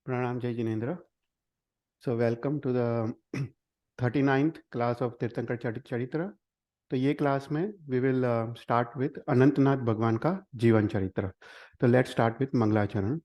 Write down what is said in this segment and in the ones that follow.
Pranam Jai Jinendra. So welcome to the 39th class of तीर्थंकर चरित्र. तो ये क्लास में we will start with Anantnath भगवान का जीवन चरित्र. तो लेट्स स्टार्ट विथ मंगलाचरण.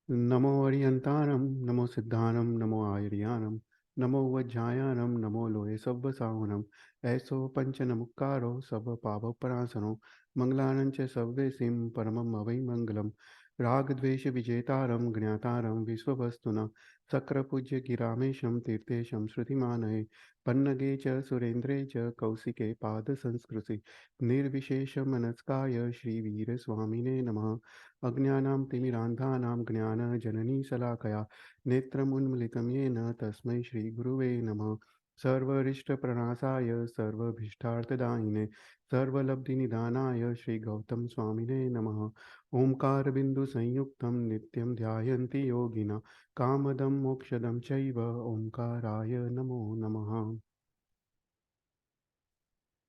नमो अरियंतानम, नमो सिद्धानम, नमो आयरियानम, नमो वज्जायानम, नमो लोहे सब सावनम, ऐसो पंच नमुक्कारो सब पाव परासनो, मंगलानं च सव्वेसिं परमं अवै मंगलम, राग द्वेष विजेतारम ज्ञातारम विश्ववस्तुना, सक्र पूज्य गिरामेशम तीर्थेशम श्रुतिमानये, पन्नगे च सुरेन्द्रे च कौशिके पाद संस्कृति, निर्विशेष मनस्काय श्रीवीर स्वामिने नमः. अज्ञानां तिमिरान्धानां ज्ञानजननी शलाकया नेत्रमुन्मिलितं येन तस्मै श्रीगुरुवे नमः. सर्वरिष्टप्रणाशाय सर्वभीष्टार्थदायिने सर्वलब्धिनिधानाय श्रीगौतम स्वामिने नमः. ओंकारबिन्दुसंयुक्तं नित्यं ध्यायन्ति योगिना कामदं मोक्षदं चैव ओंकाराय नमो नमः.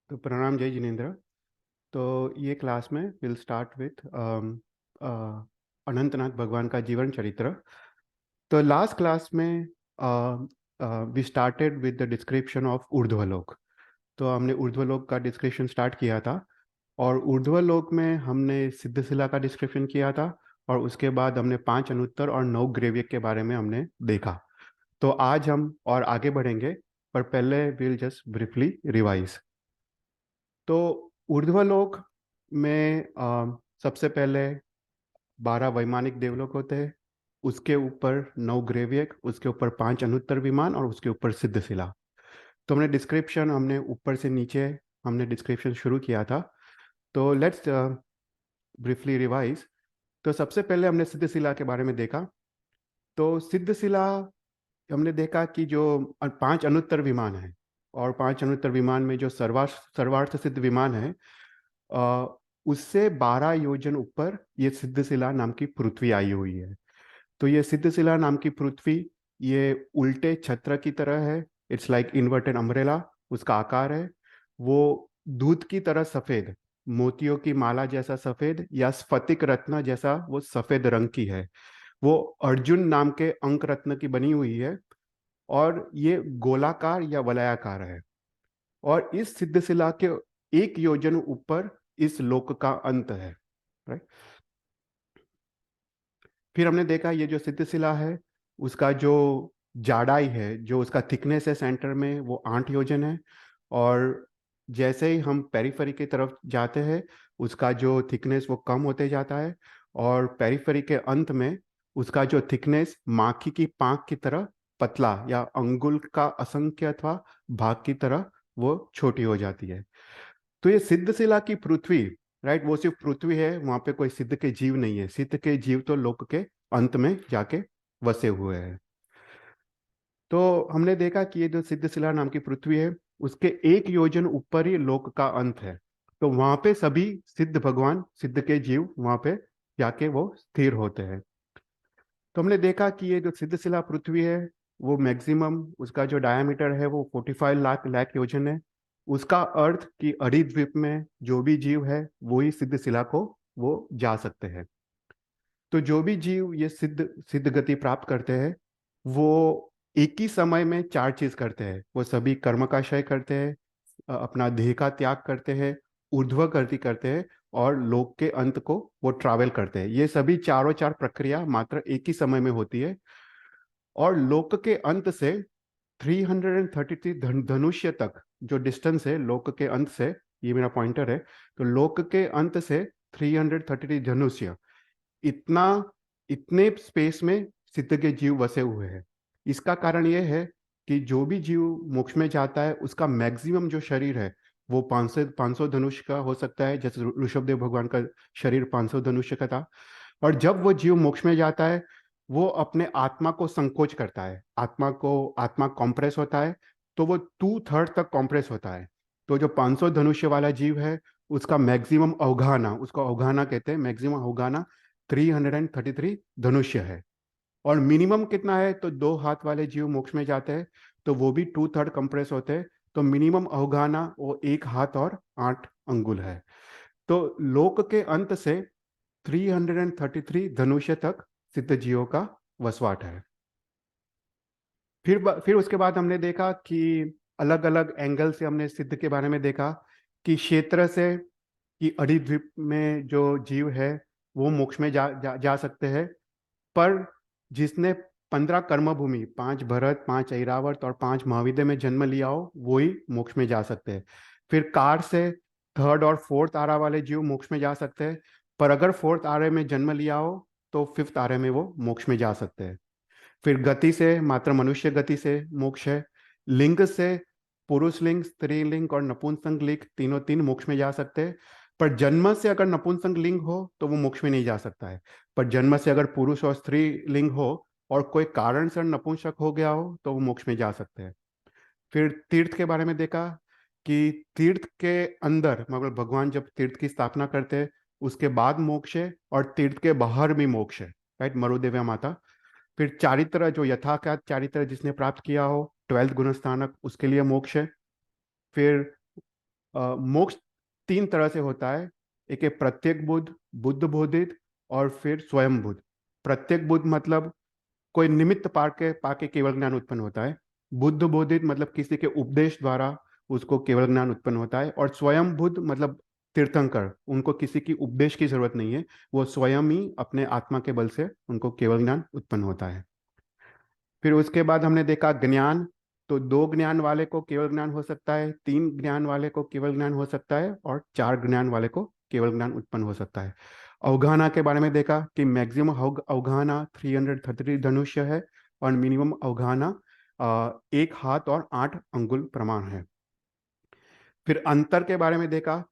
तो प्रणाम जय जिनेन्द्र. तो ये क्लास में विल स्टार्ट विथ अनंतनाथ भगवान का जीवन चरित्र. तो लास्ट क्लास में we started with the description of ऊर्ध्वलोक. तो हमने ऊर्ध्वलोक का डिस्क्रिप्शन स्टार्ट किया था और ऊर्ध्वलोक में हमने सिद्धशिला का डिस्क्रिप्शन किया था और उसके बाद हमने 5 अनुत्तर और 9 ग्रेवियक के बारे में हमने देखा. तो आज हम और आगे बढ़ेंगे पर पहले विल जस्ट ब्रीफली रिवाइज. तो ऊर्ध्वलोक में सबसे पहले 12 वैमानिक देवलोक होते हैं, उसके ऊपर 9 ग्रेवियक, उसके ऊपर 5 अनुत्तर विमान और उसके ऊपर सिद्धशिला. तो हमने ऊपर से नीचे हमने डिस्क्रिप्शन शुरू किया था. तो लेट्स ब्रीफली रिवाइज. तो सबसे पहले हमने सिद्धशिला के बारे में देखा. तो सिद्धशिला हमने देखा कि जो 5 अनुत्तर विमान है और 5 अनुत्तर विमान में जो सर्वार्थ सिद्ध विमान है उससे 12 योजन ऊपर ये सिद्धशिला नाम की पृथ्वी आई हुई है. तो ये सिद्धशिला नाम की पृथ्वी ये उल्टे छत्र की तरह है. इट्स लाइक इन्वर्टेड अम्ब्रेला उसका आकार है. वो दूध की तरह सफेद, मोतियों की माला जैसा सफेद या स्फटिक रत्न जैसा वो सफेद रंग की है. वो अर्जुन नाम के अंक रत्न की बनी हुई है और ये गोलाकार या वलयाकार है. और इस सिद्धशिला के 1 योजन ऊपर इस लोक का अंत है. राइट. फिर हमने देखा ये जो सिद्धशिला है उसका जो जाड़ाई है, जो उसका थिकनेस है सेंटर में, वो 8 योजन है. और जैसे ही हम पेरिफेरी की तरफ जाते हैं उसका जो थिकनेस वो कम होते जाता है और पेरिफेरी के अंत में उसका जो थिकनेस माखी की पांख की तरह पतला या अंगुल का असंख्य अथवा भाग की तरह वो छोटी हो जाती है. तो ये सिद्धशिला की पृथ्वी, राइट, वो सिर्फ पृथ्वी है, वहां पे कोई सिद्ध के जीव नहीं है. सिद्ध के जीव तो लोक के अंत में जाके बसे हुए हैं. तो हमने देखा कि ये जो सिद्धशिला नाम की पृथ्वी है उसके 1 योजन ऊपर ही लोक का अंत है. तो वहां पे सभी सिद्ध भगवान, सिद्ध के जीव वहां पे जाके वो स्थिर होते हैं. तो हमने देखा कि ये जो सिद्धशिला पृथ्वी है वो मैक्सिमम उसका जो डायमीटर है वो 45 लाख योजन है. उसका अर्थ कि अरिद्वीप में जो भी जीव है वो ही सिद्धशिला को वो जा सकते हैं. तो जो भी जीव ये सिद्ध सिद्ध गति प्राप्त करते हैं वो एक ही समय में 4 चीज करते हैं. वो सभी कर्म का क्षय करते हैं, अपना देह का त्याग करते हैं, ऊर्ध्व गति करते हैं और लोक के अंत को वो ट्रैवल करते हैं. ये सभी चारों 4 प्रक्रिया मात्र एक ही समय में होती है. और लोक के अंत से 333 धनुष्य तक जो डिस्टेंस है लोक के अंत से, ये मेरा पॉइंटर है, तो लोक के अंत से 333 धनुष्य, इतने स्पेस में सिद्ध के जीव बसे हुए हैं. इसका कारण यह है कि जो भी जीव मोक्ष में जाता है उसका मैक्सिमम जो शरीर है वो 500 धनुष का हो सकता है. जैसे ऋषभदेव भगवान का शरीर 500 धनुष का था. और जब वो जीव मोक्ष में जाता है वो अपने आत्मा को संकोच करता है, आत्मा कॉम्प्रेस होता है, तो वो 2/3 तक कॉम्प्रेस होता है. तो जो 500 धनुष्य वाला जीव है उसका मैक्सिमम अवगाहना, उसको अवगाहना कहते हैं, मैक्सिमम अवगाहना 333 धनुष्य है. और मिनिमम कितना है, तो 2 हाथ वाले जीव मोक्ष में जाते हैं तो वो भी 2/3 कंप्रेस होते हैं. तो मिनिमम अवगाहना वो 1 हाथ और 8 अंगुल है. तो लोक के अंत से 333 धनुष्य तक सिद्ध जीवों का वसवाट है। फिर उसके बाद हमने देखा कि अलग अलग एंगल से हमने सिद्ध के बारे में देखा कि क्षेत्र से कि अरिद्वीप में जो जीव है वो मोक्ष में जा सकते हैं। पर जिसने 15 कर्मभूमि, 5 भरत, 5 ऐरावत और 5 महाविद्या में जन्म लिया हो वही मोक्ष में जा सकते हैं। फिर कार से थर्ड और फोर्थ आरा वाले जीव मोक्ष में जा सकते हैं। पर अगर फोर्थ आरे में जन्म लिया हो तो फिफ्थ आरे में वो मोक्ष में जा सकते हैं। फिर गति से मात्र मनुष्य गति से मोक्ष है। लिंग से पुरुष लिंग, स्त्रीलिंग और नपुंसक लिंग तीनों तीन मोक्ष में जा सकते हैं। पर जन्म से अगर नपुंसक लिंग हो तो वो मोक्ष में नहीं जा सकता है। पर जन्म से अगर पुरुष और स्त्री लिंग हो और कोई कारण से नपुंसक हो गया हो तो वो मोक्ष में जा सकते हैं। फिर तीर्थ के बारे में देखा कि तीर्थ के अंदर मतलब भगवान जब तीर्थ की स्थापना करते हैं उसके बाद मोक्ष है और तीर्थ के बाहर भी मोक्ष है, राइट, मरुदेव्या माता। फिर चारित्र जो यथाख्यात चारित्र जिसने प्राप्त किया हो 12th गुणस्थानक उसके लिए मोक्ष है। फिर मोक्ष 3 तरह से होता है। एक है प्रत्येक बुद्ध, बुद्ध बोधित और फिर स्वयं बुद्ध। प्रत्येक बुद्ध मतलब कोई निमित्त पाके केवल ज्ञान उत्पन्न होता है। बुद्ध बोधित मतलब किसी के उपदेश द्वारा उसको केवल ज्ञान उत्पन्न होता है। और स्वयं बुद्ध मतलब तीर्थंकर, उनको किसी की उपदेश की जरूरत नहीं है, वो स्वयं ही अपने आत्मा के बल से उनको केवल ज्ञान उत्पन्न होता है। फिर उसके बाद हमने देखा ज्ञान, तो 2 ज्ञान वाले को केवल ज्ञान हो सकता है, 3 ज्ञान वाले को केवल ज्ञान हो सकता है और 4 ज्ञान वाले को केवल ज्ञान उत्पन्न हो सकता है। अवगाहना के बारे में देखा कि मैक्सिमम अवगाहना 330 धनुष्य है और मिनिमम अवगाहना 1 हाथ और 8 अंगुल प्रमाण है। फिर अंतर के बारे में देखा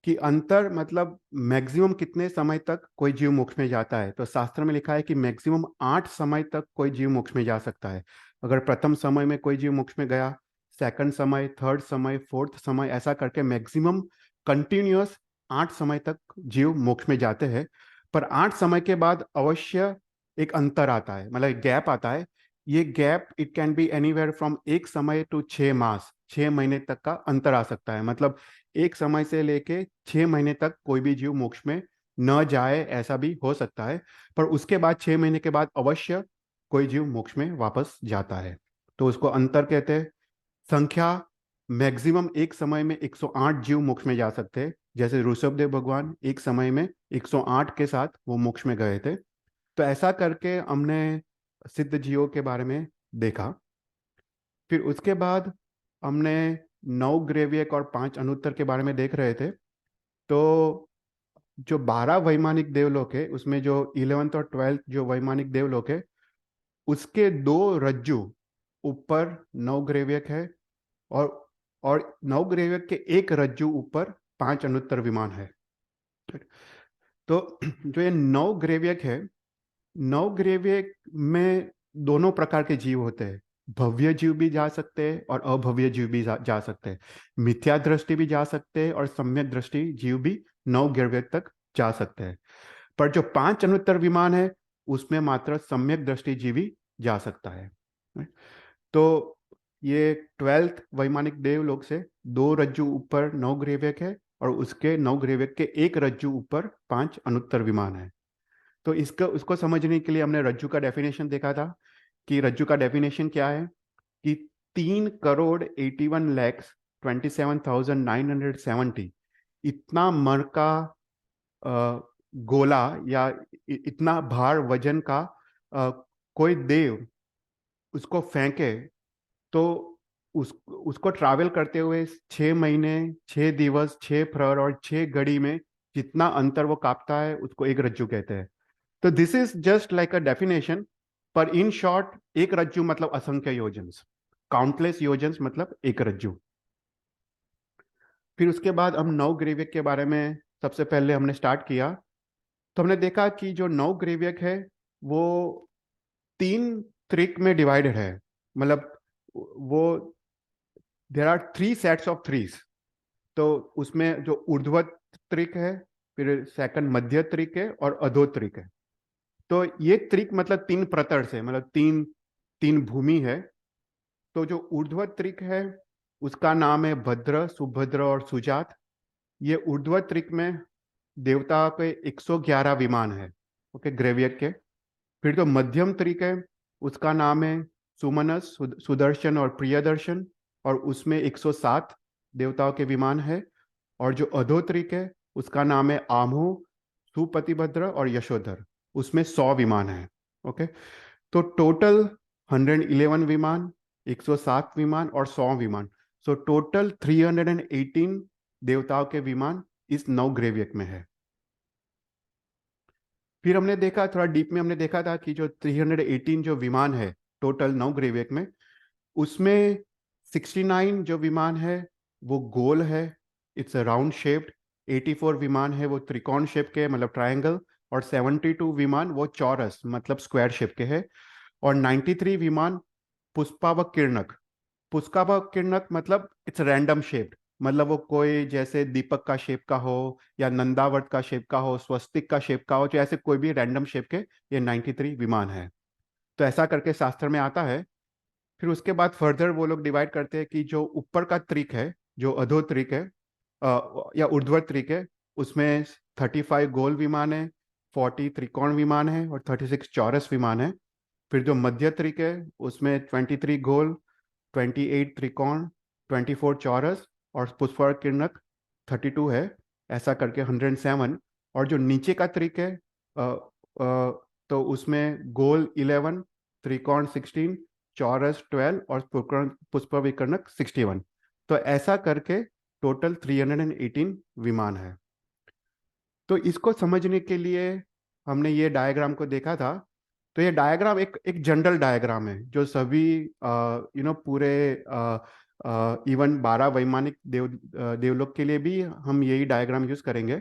कि अंतर मतलब मैक्सिमम कितने समय तक कोई जीव मोक्ष में जाता है। तो शास्त्र में लिखा है कि मैक्सिमम 8 समय तक कोई जीव मोक्ष में जा सकता है। अगर प्रथम समय में कोई जीव मोक्ष में गया, सेकंड समय, थर्ड समय, फोर्थ समय, ऐसा करके मैक्सिमम कंटिन्यूअस 8 समय तक जीव मोक्ष में जाते हैं। पर 8 समय के बाद अवश्य एक अंतर आता है, मतलब गैप आता है। ये gap it can be anywhere from 1 समय टू 6 मास, 6 महीने तक का अंतर आ सकता है। मतलब एक समय से लेके 6 महीने तक कोई भी जीव मोक्ष में न जाए, ऐसा भी हो सकता है। पर उसके बाद 6 महीने के बाद अवश्य कोई जीव मोक्ष में वापस जाता है, तो उसको अंतर कहते हैं। संख्या मैक्सिमम एक समय में 108 जीव मोक्ष में जा सकते हैं। जैसे ऋषभदेव भगवान एक समय में 108 के साथ वो मोक्ष में गए थे। तो ऐसा करके हमने सिद्ध जीवों के बारे में देखा। फिर उसके बाद हमने 9 ग्रेवियक और 5 अनुत्तर के बारे में देख रहे थे। तो जो 12 वैमानिक देवलोक है उसमें जो 11th और 12th जो वैमानिक देवलोक है उसके 2 रज्जु ऊपर 9 ग्रेवियक है और 9 ग्रेवियक के एक रज्जु ऊपर 5 अनुत्तर विमान है। तो जो ये 9 ग्रेवियक है, 9 ग्रेवियक में दोनों प्रकार के जीव होते हैं। भव्य जीव भी जा सकते हैं और अभव्य जीव भी जा सकते हैं। मिथ्या दृष्टि भी जा सकते हैं और सम्यक दृष्टि जीव भी 9 ग्रेवियक तक जा सकते हैं। पर जो 5 अनुत्तर विमान है उसमें मात्र सम्यक दृष्टि जीवी जा सकता है। तो ये 12th वैमानिक देवलोक से 2 रज्जु ऊपर 9 ग्रेवियक है और उसके 9 ग्रेवियक के एक रज्जु ऊपर 5 अनुत्तर विमान है। तो इसको उसको समझने के लिए हमने रज्जु का डेफिनेशन देखा था कि रज्जु का डेफिनेशन क्या है कि 3,81,27,970 इतना मर का गोला या इतना भार वजन का अ, कोई देव उसको फेंके तो उसको ट्रैवल करते हुए 6 महीने, 6 दिवस, 6 प्रहर और 6 घड़ी में जितना अंतर वो कापता है उसको एक रज्जु कहते हैं। तो this is just like a definition. पर इन शॉर्ट एक रज्जु मतलब असंख्य योजन्स, काउंटलेस योजन्स मतलब एक रज्जु। फिर उसके बाद हम 9 ग्रेवियक के बारे में सबसे पहले हमने स्टार्ट किया। तो हमने देखा कि जो 9 ग्रेवियक है वो 3 त्रिक में डिवाइडेड है। मतलब वो there are 3 sets of threes. तो उसमें जो ऊर्ध्वत त्रिक है, फिर सेकंड मध्य त्रिक है और अधो त्रिक है। तो ये त्रिक मतलब 3 प्रतर से, मतलब तीन तीन भूमि है। तो जो ऊर्ध्वत त्रिक है उसका नाम है भद्र, सुभद्र और सुजात। ये ऊर्ध्वत त्रिक में देवता के 111 विमान है, ओके, ग्रेवियक के। फिर जो मध्यम त्रिक है उसका नाम है सुमनस, सुदर्शन और प्रियदर्शन, और उसमें 107 देवताओं के विमान है। और जो अधोत्रिक है उसका नाम है आमो, सुपतिभद्र और यशोधर, उसमें 100 विमान है। ओके, तो टोटल 111 विमान, 107 विमान और 100 विमान, सो टोटल 318 देवताओं के विमान इस नवग्रह में है। फिर हमने देखा, थोड़ा डीप में हमने देखा था कि जो 318 जो विमान है टोटल नवग्रह में, उसमें 69 जो विमान है वो गोल है, इट्स अ राउंड शेप्ड। 84 विमान है वो त्रिकोण शेप के, मतलब ट्रायंगल। और 72 विमान वो चौरस, मतलब स्क्वायर शेप के है। और 93 विमान पुष्पावक किरणक। पुष्पावक किरणक मतलब इट्स रैंडम शेप्ड, मतलब वो कोई जैसे दीपक का शेप का हो, या नंदावर्त का शेप का हो, स्वस्तिक का शेप का हो, तो ऐसे कोई भी रैंडम शेप के ये 93 विमान है। तो ऐसा करके शास्त्र में आता है। फिर उसके बाद फर्दर वो लोग डिवाइड करते हैं कि जो ऊपर का त्रिक है, जो अधो त्रिक है, या ऊर्ध्व त्रिक है, उसमें 35 गोल विमान है, 40 त्रिकोण विमान है और 36 चौरस विमान है। फिर जो मध्य त्रिक है उसमें 23 गोल, 28 त्रिकोण, 24 चौरस और पुष्पर किरणक 32 है, ऐसा करके 107। और जो नीचे का त्रिक है तो उसमें गोल 11, त्रिकोण 16, चौरस 12 और पुष्प विकर्णक 61। तो ऐसा करके टोटल 318 विमान है। तो इसको समझने के लिए हमने ये डायग्राम को देखा था। तो ये डायग्राम एक एक जनरल डायग्राम है जो सभी पूरे इवन 12 वैमानिक देवलोक के लिए भी हम यही डायग्राम यूज करेंगे।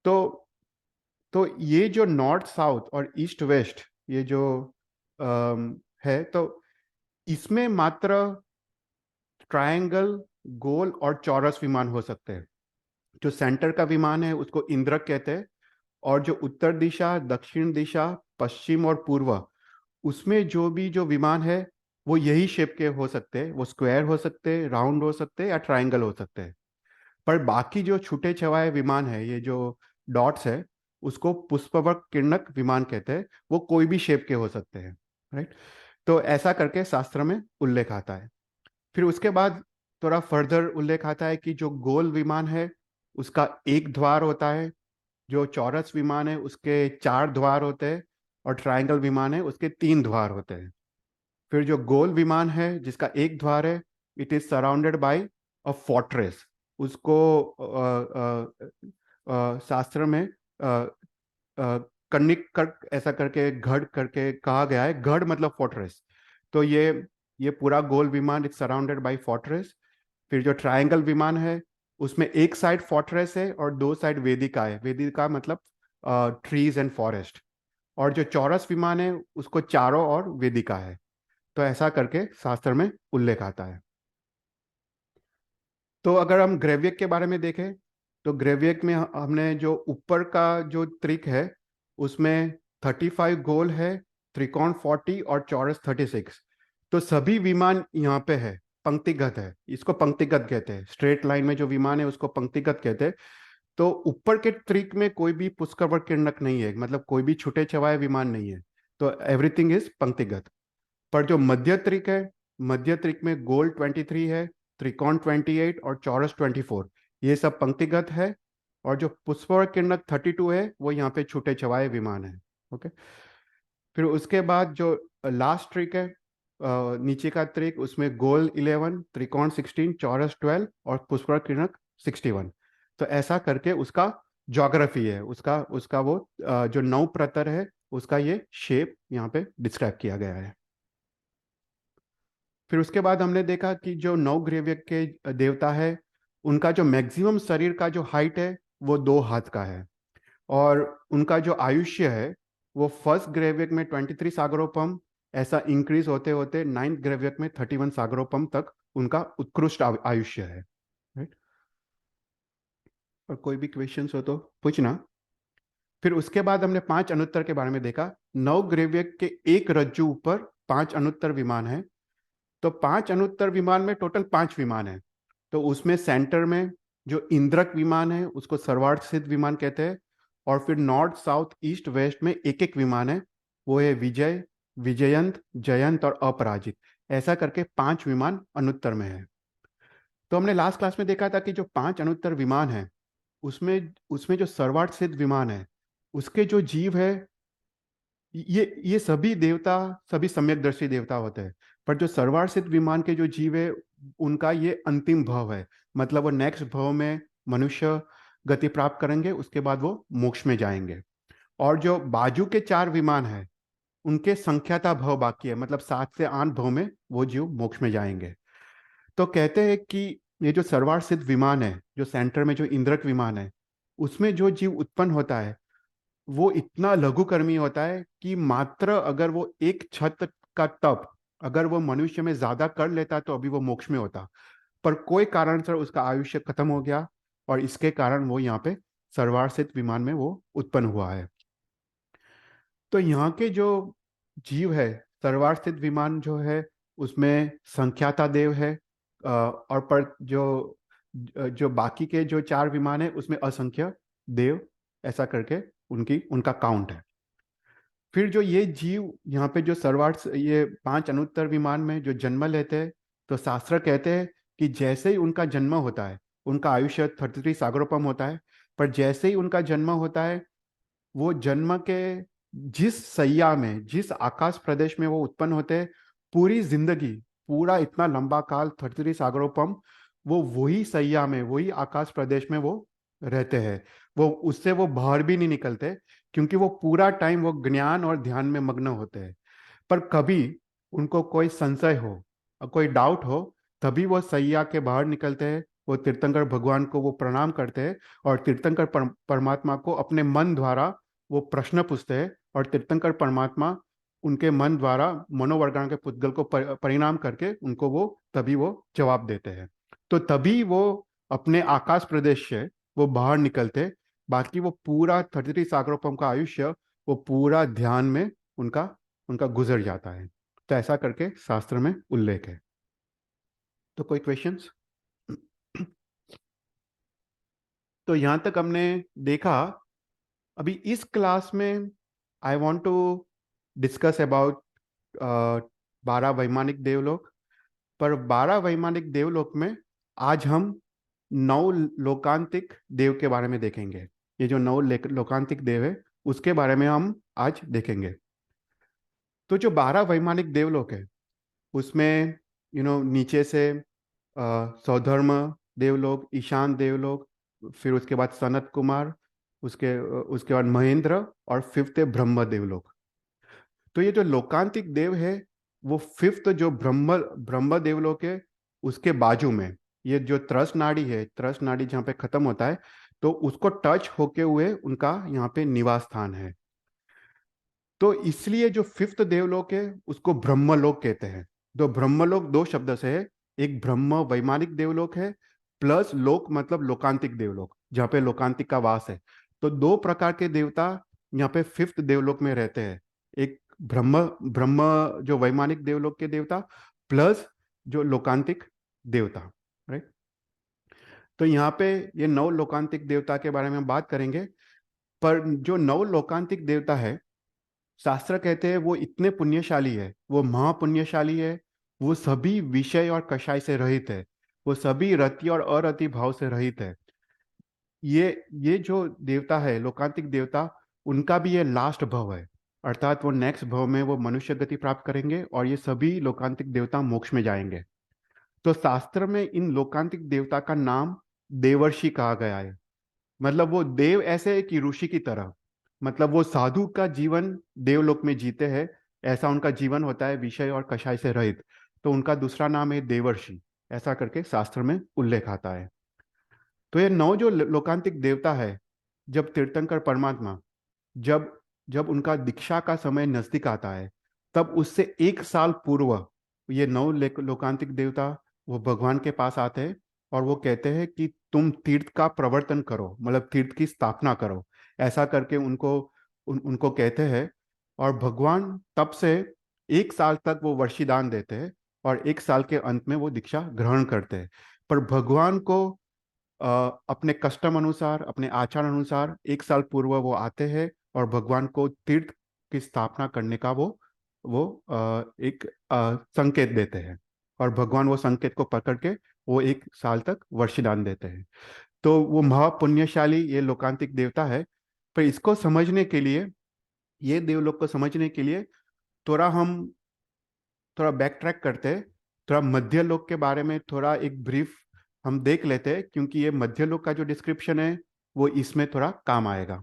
तो तो ये जो नॉर्थ साउथ और ईस्ट वेस्ट, ये जो है, तो इसमें मात्र ट्रायंगल, गोल और चौरस विमान हो सकते हैं। जो सेंटर का विमान है उसको इंद्रक कहते हैं। और जो उत्तर दिशा, दक्षिण दिशा, पश्चिम और पूर्व, उसमें जो भी जो विमान है वो यही शेप के हो सकते हैं। वो स्क्वायर हो सकते हैं, राउंड हो सकते हैं या ट्रायंगल हो सकते हैं। पर बाकी जो छूटे छवाए विमान है, ये जो डॉट्स है, उसको पुष्पवक किरणक विमान कहते हैं। वो कोई भी शेप के हो सकते हैं, राइट। तो ऐसा करके शास्त्र में उल्लेख आता है। फिर उसके बाद थोड़ा फर्दर उल्लेख आता है कि जो गोल विमान है उसका एक द्वार होता है, जो चौरस विमान है उसके 4 द्वार होते हैं, और ट्रायंगल विमान है उसके 3 द्वार होते हैं। फिर जो गोल विमान है जिसका एक द्वार है, it is surrounded by a fortress. उसको शास्त्र में कन्निक कर ऐसा करके गढ़ करके कहा गया है। गढ़ मतलब फोर्ट्रेस। तो ये पूरा गोल विमान इज सराउंडेड बाय फोर्ट्रेस। फिर जो ट्रायंगल विमान है उसमें एक साइड फोर्ट्रेस है और दो साइड वेदिका है। वेदिका मतलब ट्रीज एंड फॉरेस्ट। और जो चौरस विमान है उसको चारों ओर वेदिका है। तो ऐसा करके शास्त्र में उल्लेख आता है। तो अगर हम ग्रेव्यक के बारे में देखें, तो ग्रेव्यक में हमने जो ऊपर का जो त्रिक है उसमें 35 गोल है, त्रिकोण 40 और चौरस 36। तो सभी विमान यहाँ पे है, पंक्तिगत है। इसको पंक्तिगत कहते हैं। स्ट्रेट लाइन में जो विमान है उसको पंक्तिगत कहते हैं। तो ऊपर के त्रिक में कोई भी पुष्कर किरणक नहीं है, मतलब कोई भी छुटे छवाए विमान नहीं है। तो एवरीथिंग इज पंक्तिगत। पर जो मध्य त्रिक है, मध्य त्रिक में गोल 23 है, त्रिकोण 28 और चौरस 24, ये सब पंक्तिगत है। और जो पुष्पर किरणक 32 है वो यहाँ पे छूटे छवाए विमान है। ओके। फिर उसके बाद जो लास्ट ट्रिक है, नीचे का ट्रिक, उसमें गोल 11, त्रिकोण 16, चौरस 12 और पुष्पर किरणक 61। तो ऐसा करके उसका ज्योग्राफी है, उसका उसका वो जो नौ प्रतर है उसका ये शेप यहाँ पे डिस्क्राइब किया गया है। फिर उसके बाद हमने देखा कि जो नौ ग्रेव्यक के देवता है उनका जो मैक्सिमम शरीर का जो हाइट है वो 2 हाथ का है। और उनका जो आयुष्य है वो फर्स्ट ग्रेव्यक में 23 सागरोपम, ऐसा इंक्रीज होते होते 9th ग्रेव्यक में 31 सागरोपम तक उनका उत्कृष्ट आयुष्य है, राइट। और कोई भी क्वेश्चन हो तो पूछना। फिर उसके बाद हमने 5 अनुत्तर के बारे में देखा। 9 ग्रेव्यक के एक रज्जु ऊपर 5 अनुत्तर विमान है। तो 5 अनुत्तर विमान में टोटल 5 विमान है। तो उसमें सेंटर में जो इंद्रक विमान है उसको सर्वार्थ सिद्ध विमान कहते हैं। और फिर नॉर्थ, साउथ, ईस्ट, वेस्ट में एक एक विमान है। वो है विजय, विजयंत, जयंत और अपराजित। ऐसा करके 5 विमान अनुत्तर में है। तो हमने लास्ट क्लास में देखा था कि जो 5 अनुत्तर विमान है, उसमें उसमें जो सर्वार्थ सिद्ध विमान है, उसके जो जीव है, ये सभी देवता, सभी सम्यकदर्शी देवता होते हैं। पर जो सर्वार्थ सिद्ध विमान के जो जीव है, उनका ये अंतिम भव है। मतलब वो नेक्स्ट भव में मनुष्य गति प्राप्त करेंगे, उसके बाद वो मोक्ष में जाएंगे। और जो बाजू के 4 विमान है, उनके संख्याता भव बाकी है, मतलब 7 से 8 भव में वो जीव मोक्ष में जाएंगे। तो कहते हैं कि ये जो सर्वार्थ सिद्ध विमान है, जो सेंटर में जो इंद्रक विमान है, उसमें जो जीव उत्पन्न होता है, वो इतना लघुकर्मी होता है कि मात्र अगर वो एक छत का तप अगर वो मनुष्य में ज्यादा कर लेता तो अभी वो मोक्ष में होता। पर कोई कारण से उसका आयुष्य खत्म हो गया, और इसके कारण वो यहाँ पे सर्वार्थ सिद्ध विमान में वो उत्पन्न हुआ है। तो यहाँ के जो जीव है, सर्वार्थ सिद्ध विमान जो है, उसमें संख्याता देव है, और पर जो जो बाकी के जो 4 विमान है, उसमें असंख्य देव, ऐसा करके उनकी उनका काउंट है। फिर जो ये जीव यहाँ पे जो सर्वार्थ, ये 5 अनुत्तर विमान में जो जन्म लेते हैं, तो शास्त्र कहते हैं कि जैसे ही उनका जन्म होता है, उनका आयुष्य 33 सागरोपम होता है। पर जैसे ही उनका जन्म होता है, वो जन्म के जिस सैया में, जिस आकाश प्रदेश में वो उत्पन्न होते हैं, पूरी जिंदगी, पूरा इतना लंबा काल 33 सागरोपम, वो वही सैया में, वही आकाश प्रदेश में वो रहते हैं। वो उससे वो बाहर भी नहीं निकलते, क्योंकि वो पूरा टाइम वो ज्ञान और ध्यान में मग्न होते हैं। पर कभी उनको कोई संशय हो, कोई डाउट हो, तभी वो सैया के बाहर निकलते हैं, वो तीर्थंकर भगवान को वो प्रणाम करते हैं, और तीर्थंकर परमात्मा को अपने मन द्वारा वो प्रश्न पूछते हैं, और तीर्थंकर परमात्मा उनके मन द्वारा मनोवरदान के पुद्गल को परिणाम करके उनको वो तभी वो जवाब देते हैं। तो तभी वो अपने आकाश प्रदेश से वो बाहर निकलते। बाकी वो पूरा 33 सागरोपम का आयुष्य वो पूरा ध्यान में उनका उनका गुजर जाता है। तो ऐसा करके शास्त्र में उल्लेख है। तो कोई क्वेश्चंस? तो यहां तक हमने देखा। अभी इस क्लास में I want to discuss about 12 वैमानिक देवलोक। पर 12 वैमानिक देवलोक में आज हम 9 लोकांतिक देव के बारे में देखेंगे। ये जो 9 लोकांतिक देव है, उसके बारे में हम आज देखेंगे। तो जो 12 वैमानिक देवलोक है, उसमें नीचे से सौधर्म देवलोक, ईशान देवलोक, फिर उसके बाद सनत कुमार, उसके उसके बाद महेंद्र, और फिफ्थ है ब्रह्म देवलोक। तो ये जो लोकांतिक देव है, वो फिफ्थ जो ब्रह्म ब्रह्म देवलोक है, उसके बाजू में ये जो त्रस नाड़ी है, त्रस नाड़ी जहाँ पे खत्म होता है, तो उसको टच होके हुए उनका यहाँ पे निवास स्थान है। तो इसलिए जो फिफ्थ देवलोक है, उसको ब्रह्मलोक कहते हैं। तो ब्रह्मलोक 2 शब्द से है। एक ब्रह्म वैमानिक देवलोक है, प्लस लोक मतलब लोकांतिक देवलोक, जहाँ पे लोकांतिक का वास है। तो 2 प्रकार के देवता यहाँ पे फिफ्थ देवलोक में रहते हैं। एक ब्रह्म ब्रह्म जो वैमानिक देवलोक के देवता, प्लस जो लोकांतिक देवता, राइट। तो यहाँ पे ये 9 लोकांतिक देवता के बारे में हम बात करेंगे। पर जो 9 लोकांतिक देवता है, शास्त्र कहते हैं वो इतने पुण्यशाली है, वो महापुण्यशाली है। वो सभी विषय और कषाय से रहित है, वो सभी रति और अरति भाव से रहित है। ये जो देवता है, लोकांतिक देवता, उनका भी ये लास्ट भव है। अर्थात वो नेक्स्ट भव में वो मनुष्य गति प्राप्त करेंगे, और ये सभी लोकांतिक देवता मोक्ष में जाएंगे। तो शास्त्र में इन लोकांतिक देवता का नाम देवर्षि कहा गया है। मतलब वो देव ऐसे है कि ऋषि की तरह, मतलब वो साधु का जीवन देवलोक में जीते हैं, ऐसा उनका जीवन होता है, विषय और कषाय से रहित। तो उनका दूसरा नाम है देवर्षि, ऐसा करके शास्त्र में उल्लेख आता है। तो ये 9 जो लोकांतिक देवता है, जब तीर्थंकर परमात्मा, जब जब उनका दीक्षा का समय नजदीक आता है, तब उससे 1 साल पूर्व ये 9 लोकांतिक देवता वो भगवान के पास आते हैं, और वो कहते हैं कि तुम तीर्थ का प्रवर्तन करो, मतलब तीर्थ की स्थापना करो, ऐसा करके उनको कहते हैं। और भगवान तब से 1 साल तक वो वर्षिदान देते हैं, और 1 साल के अंत में वो दीक्षा ग्रहण करते हैं। पर भगवान को अपने कस्टम अनुसार, अपने आचार अनुसार 1 साल पूर्व वो आते हैं, और भगवान को तीर्थ की स्थापना करने का वो एक संकेत देते हैं, और भगवान वो संकेत को पकड़ के वो 1 साल तक वर्षदान देते हैं। तो वो महापुण्यशाली ये लोकांतिक देवता है। पर इसको समझने के लिए, ये देवलोक को समझने के लिए थोड़ा हम थोड़ा बैक ट्रैक करते हैं, थोड़ा मध्य लोक के बारे में थोड़ा एक ब्रीफ हम देख लेते हैं, क्योंकि ये मध्य लोक का जो डिस्क्रिप्शन है वो इसमें थोड़ा काम आएगा।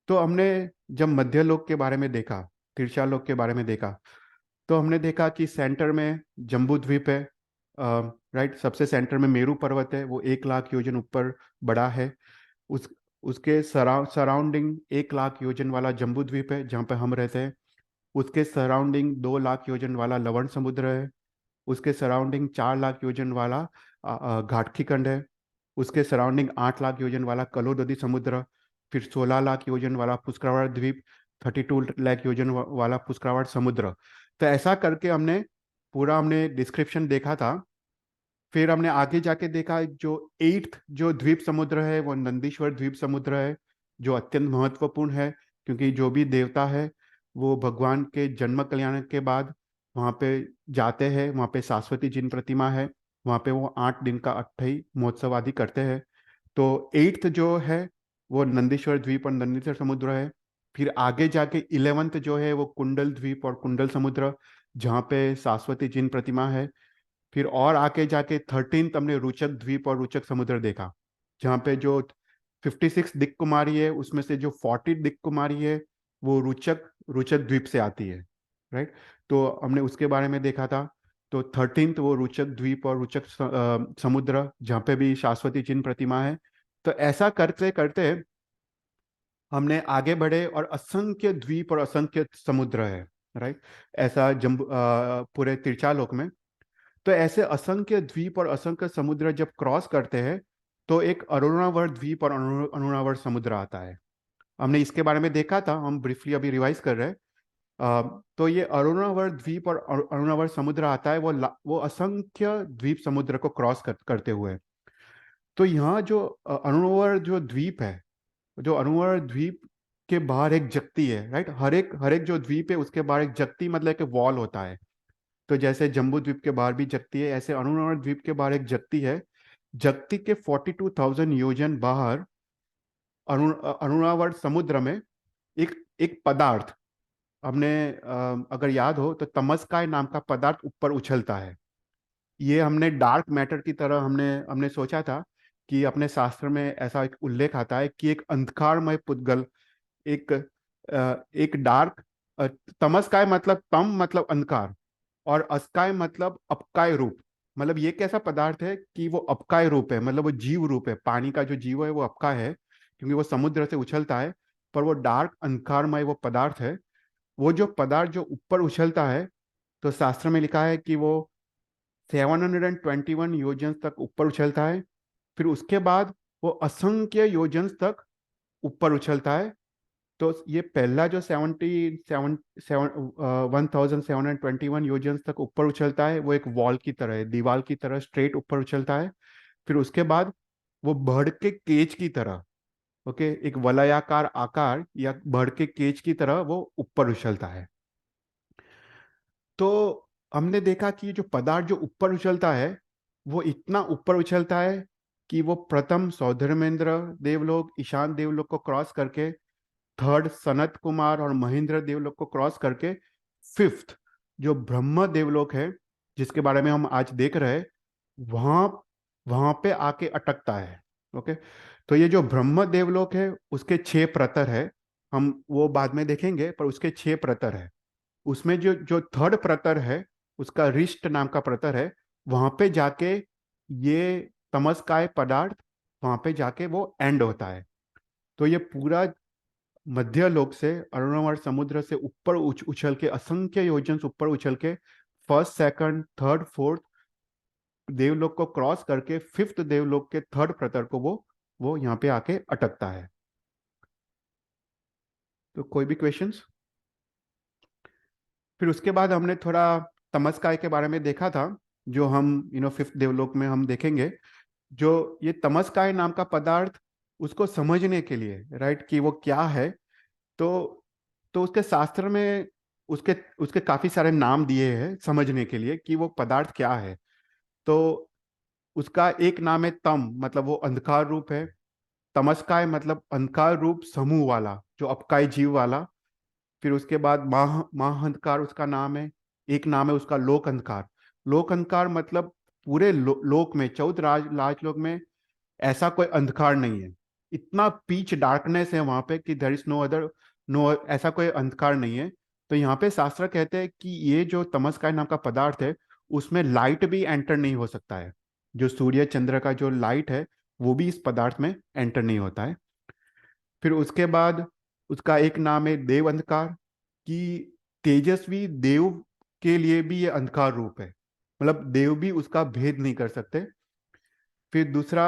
तो हमने जब मध्य लोक के बारे में देखा, तिरछा लोक के बारे में देखा, तो हमने देखा कि सेंटर में जम्बू द्वीप है, राइट। सबसे सेंटर में मेरू पर्वत है, वो 1 लाख योजन ऊपर बड़ा है। उस उसके सराउंडिंग 1 लाख योजन वाला जम्बू द्वीप है जहाँ पे हम रहते हैं। उसके सराउंडिंग 2 लाख योजन वाला लवण समुद्र है। उसके सराउंडिंग 4 लाख योजन वाला घाटकी खंड है। उसके सराउंडिंग 8 लाख योजन वाला कलोदधी समुद्र। फिर 16 लाख योजन वाला पुष्करावड़ द्वीप, 32 लाख योजन वाला पुष्करावड़ समुद्र। तो ऐसा करके हमने डिस्क्रिप्शन देखा था। फिर हमने आगे जाके देखा जो 8th जो द्वीप समुद्र है वो नंदीश्वर द्वीप समुद्र है, जो अत्यंत महत्वपूर्ण है, क्योंकि जो भी देवता है वो भगवान के जन्म कल्याण के बाद वहाँ पे जाते हैं। वहाँ पे शाश्वती जिन प्रतिमा है, वहाँ पे वो 8 दिन का अट्ठाई महोत्सव आदि करते हैं। तो 8th जो है वो नंदीश्वर द्वीप और नंदीश्वर समुद्र है। फिर आगे जाके 11th जो है वो कुंडल द्वीप और कुंडल समुद्र, जहाँ पे शाश्वती जिन प्रतिमा है। फिर और आके जाके 13th हमने रुचक द्वीप और रुचक समुद्र देखा, जहाँ पे जो 56 दिक् कुमारी है उसमें से जो 40 दिक् कुमारी है वो रुचक रुचक द्वीप से आती है, राइट। तो हमने उसके बारे में देखा था। तो 13th वो रुचक द्वीप और रुचक समुद्र, जहाँ पे भी शाश्वती चिन्ह प्रतिमा है। तो ऐसा करते करते हमने आगे बढ़े और असंख्य द्वीप और असंख्य समुद्र है, राइट। ऐसा जम्बू पूरे तिरछालोक में। तो ऐसे असंख्य द्वीप और असंख्य समुद्र जब क्रॉस करते हैं तो एक अरुणावर्त द्वीप और अरुणावर्त समुद्र आता है। हमने इसके बारे में देखा था, हम ब्रीफली अभी रिवाइज कर रहे हैं। तो ये अरुणावर्त द्वीप और अरुणावर्त समुद्र आता है वो असंख्य द्वीप समुद्र को क्रॉस करते हुए। तो यहाँ जो अरुणावर्त जो द्वीप है, जो अरुणावर्त द्वीप के बाहर एक जगती है, राइट। हर एक जो द्वीप है उसके बाहर एक जगती मतलब एक वॉल होता है। तो जैसे जम्बू द्वीप के बाहर भी जगती है, ऐसे अरुणावर्त द्वीप के बाहर एक जगती है। जगती के 42,000 योजन बाहर अरुणावर्त समुद्र में एक एक पदार्थ, हमने अगर याद हो तो तमस्काय नाम का पदार्थ ऊपर उछलता है। ये हमने डार्क मैटर की तरह हमने हमने सोचा था कि अपने शास्त्र में ऐसा एक उल्लेख आता है कि एक अंधकारमय पुद्गल, एक एक डार्क, तमस्काय मतलब तम मतलब अंधकार, और अस्काय मतलब अपकाय रूप। मतलब ये कैसा पदार्थ है कि वो अपकाय रूप है, मतलब वो जीव रूप है। पानी का जो जीव है वो अपकाय है, क्योंकि वो समुद्र से उछलता है। पर वो डार्क अंधकारमय वो पदार्थ है। वो जो पदार्थ जो ऊपर उछलता है, तो शास्त्र में लिखा है कि वो 721 योजन तक ऊपर उछलता है। फिर उसके बाद वो असंख्य योजन तक ऊपर उछलता है। तो ये पहला जो 1721 योजन तक ऊपर उछलता है वो एक वॉल की तरह है, दीवार की तरह स्ट्रेट ऊपर उछलता है। फिर उसके बाद वो बढ़ के केज की तरह, ओके, एक वलयाकार आकार या बढ़ के केज की तरह वो ऊपर उछलता है। तो हमने देखा कि जो पदार्थ जो ऊपर उछलता है वो इतना ऊपर उछलता है कि वो प्रथम सौधर्मेंद्र देवलोक, ईशान देवलोक को क्रॉस करके, थर्ड सनत कुमार और महेंद्र देवलोक को क्रॉस करके, फिफ्थ जो ब्रह्म देवलोक है जिसके बारे में हम आज देख रहे हैं, वहां वहां पे आके अटकता है। ओके। तो ये जो ब्रह्म देवलोक है उसके 6 प्रतर है, हम वो बाद में देखेंगे, पर उसके 6 प्रतर है। उसमें जो जो थर्ड प्रतर है उसका रिष्ट नाम का प्रतर है। वहां पे जाके ये तमस्काय पदार्थ, वहां पे जाके वो एंड होता है। तो ये पूरा मध्य लोक से अरुणावर्त समुद्र से ऊपर उछल के असंख्य योजन ऊपर उछल के फर्स्ट सेकंड थर्ड फोर्थ देवलोक को क्रॉस करके फिफ्थ देवलोक के थर्ड प्रतर को वो यहाँ पे आके अटकता है। तो कोई भी क्वेश्चंस? फिर उसके बाद हमने थोड़ा तमस्काय के बारे में देखा था, जो हम फिफ्थ देवलोक में हम देखेंगे। जो ये तमस्काय नाम का पदार्थ, उसको समझने के लिए, राइट, कि वो क्या है। तो तो उसके शास्त्र में उसके उसके काफी सारे नाम दिए हैं समझने के लिए कि वो पदार्थ क्या है। तो उसका एक नाम है तम, मतलब वो अंधकार रूप है। तमस्काय मतलब अंधकार रूप समूह वाला, जो अपकाय जीव वाला। फिर उसके बाद महाअंधकार उसका नाम है। एक नाम है उसका लोक अंधकार। लोक अंधकार मतलब पूरे लोक में, 14 राजलोक में ऐसा कोई अंधकार नहीं है। इतना पीच डार्कनेस है वहां पे कि there is no other, no, ऐसा कोई अंधकार नहीं है। तो यहाँ पे शास्त्र कहते हैं कि ये जो तमस्काय नाम का पदार्थ है, उसमें लाइट भी एंटर नहीं हो सकता है। जो सूर्य चंद्र का जो लाइट है, वो भी इस पदार्थ में एंटर नहीं होता है। फिर उसके बाद उसका एक नाम है देव अंधकार, कि तेजस्वी देव के लिए भी ये अंधकार रूप है, मतलब देव भी उसका भेद नहीं कर सकते। फिर दूसरा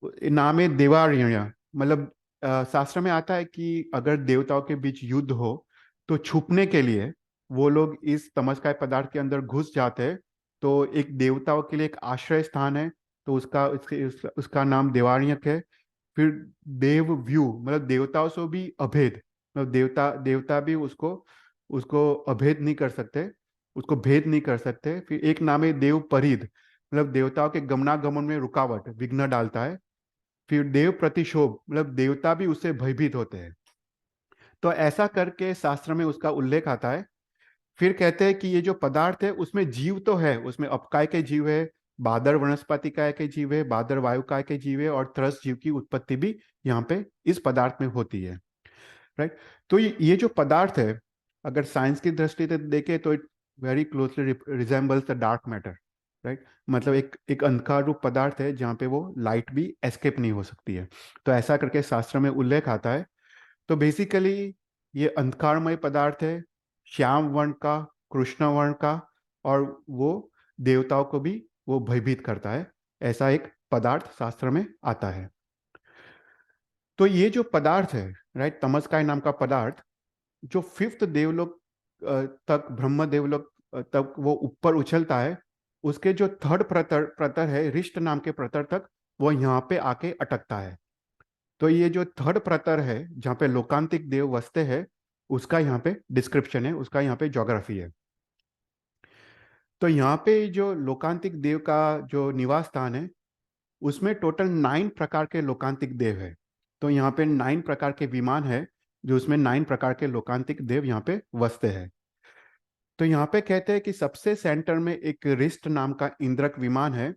नाम है देवारण्य, मतलब शास्त्र में आता है कि अगर देवताओं के बीच युद्ध हो तो छुपने के लिए वो लोग इस तमस्काय पदार्थ के अंदर घुस जाते हैं। तो एक देवताओं के लिए एक आश्रय स्थान है, तो उसका नाम देवारण्यक है। फिर देव व्यू, मतलब देवताओं से भी अभेद, मतलब देवता देवता भी उसको उसको अभेद नहीं कर सकते, उसको भेद नहीं कर सकते। फिर एक नाम है देव परिध, मतलब देवताओं के गमनागमन में रुकावट, विघ्न डालता है। फिर देव प्रतिशोभ, मतलब देवता भी उससे भयभीत होते हैं। तो ऐसा करके शास्त्र में उसका उल्लेख आता है। फिर कहते हैं कि ये जो पदार्थ है उसमें जीव तो है, उसमें अपकाय के जीव है, बादर वनस्पति काय के जीव है, बादर वायु काय के जीव है, और त्रस जीव की उत्पत्ति भी यहाँ पे इस पदार्थ में होती है। राइट। तो ये जो पदार्थ है, अगर साइंस की दृष्टि से देखें तो it very closely resembles the dark matter. Right, मतलब एक एक अंधकार रूप पदार्थ है जहाँ पे वो लाइट भी एस्केप नहीं हो सकती है। तो ऐसा करके शास्त्र में उल्लेख आता है। तो बेसिकली ये अंधकारमय पदार्थ है, श्याम वर्ण का, कृष्ण वर्ण का, और वो देवताओं को भी वो भयभीत करता है। ऐसा एक पदार्थ शास्त्र में आता है। तो ये जो पदार्थ है, राइट, तमस्काय नाम का पदार्थ, जो फिफ्थ देवलोक तक, ब्रह्म देवलोक तक वो ऊपर उछलता है, उसके जो थर्ड प्रतर प्रतर है, रिष्ट नाम के प्रतर तक, वो यहाँ पे आके अटकता है। तो ये जो थर्ड प्रतर है जहाँ पे लोकांतिक देव वसते हैं, उसका यहाँ पे डिस्क्रिप्शन है, उसका यहाँ पे ज्योग्राफी है। तो यहाँ पे जो लोकांतिक देव का जो निवास स्थान है, उसमें टोटल 9 प्रकार के लोकांतिक देव है। तो यहाँ पे 9 प्रकार के विमान है, जो उसमें 9 प्रकार के लोकांतिक देव यहाँ पे वसते हैं। तो यहाँ पे कहते हैं कि सबसे सेंटर में एक रिस्ट नाम का इंद्रक विमान है,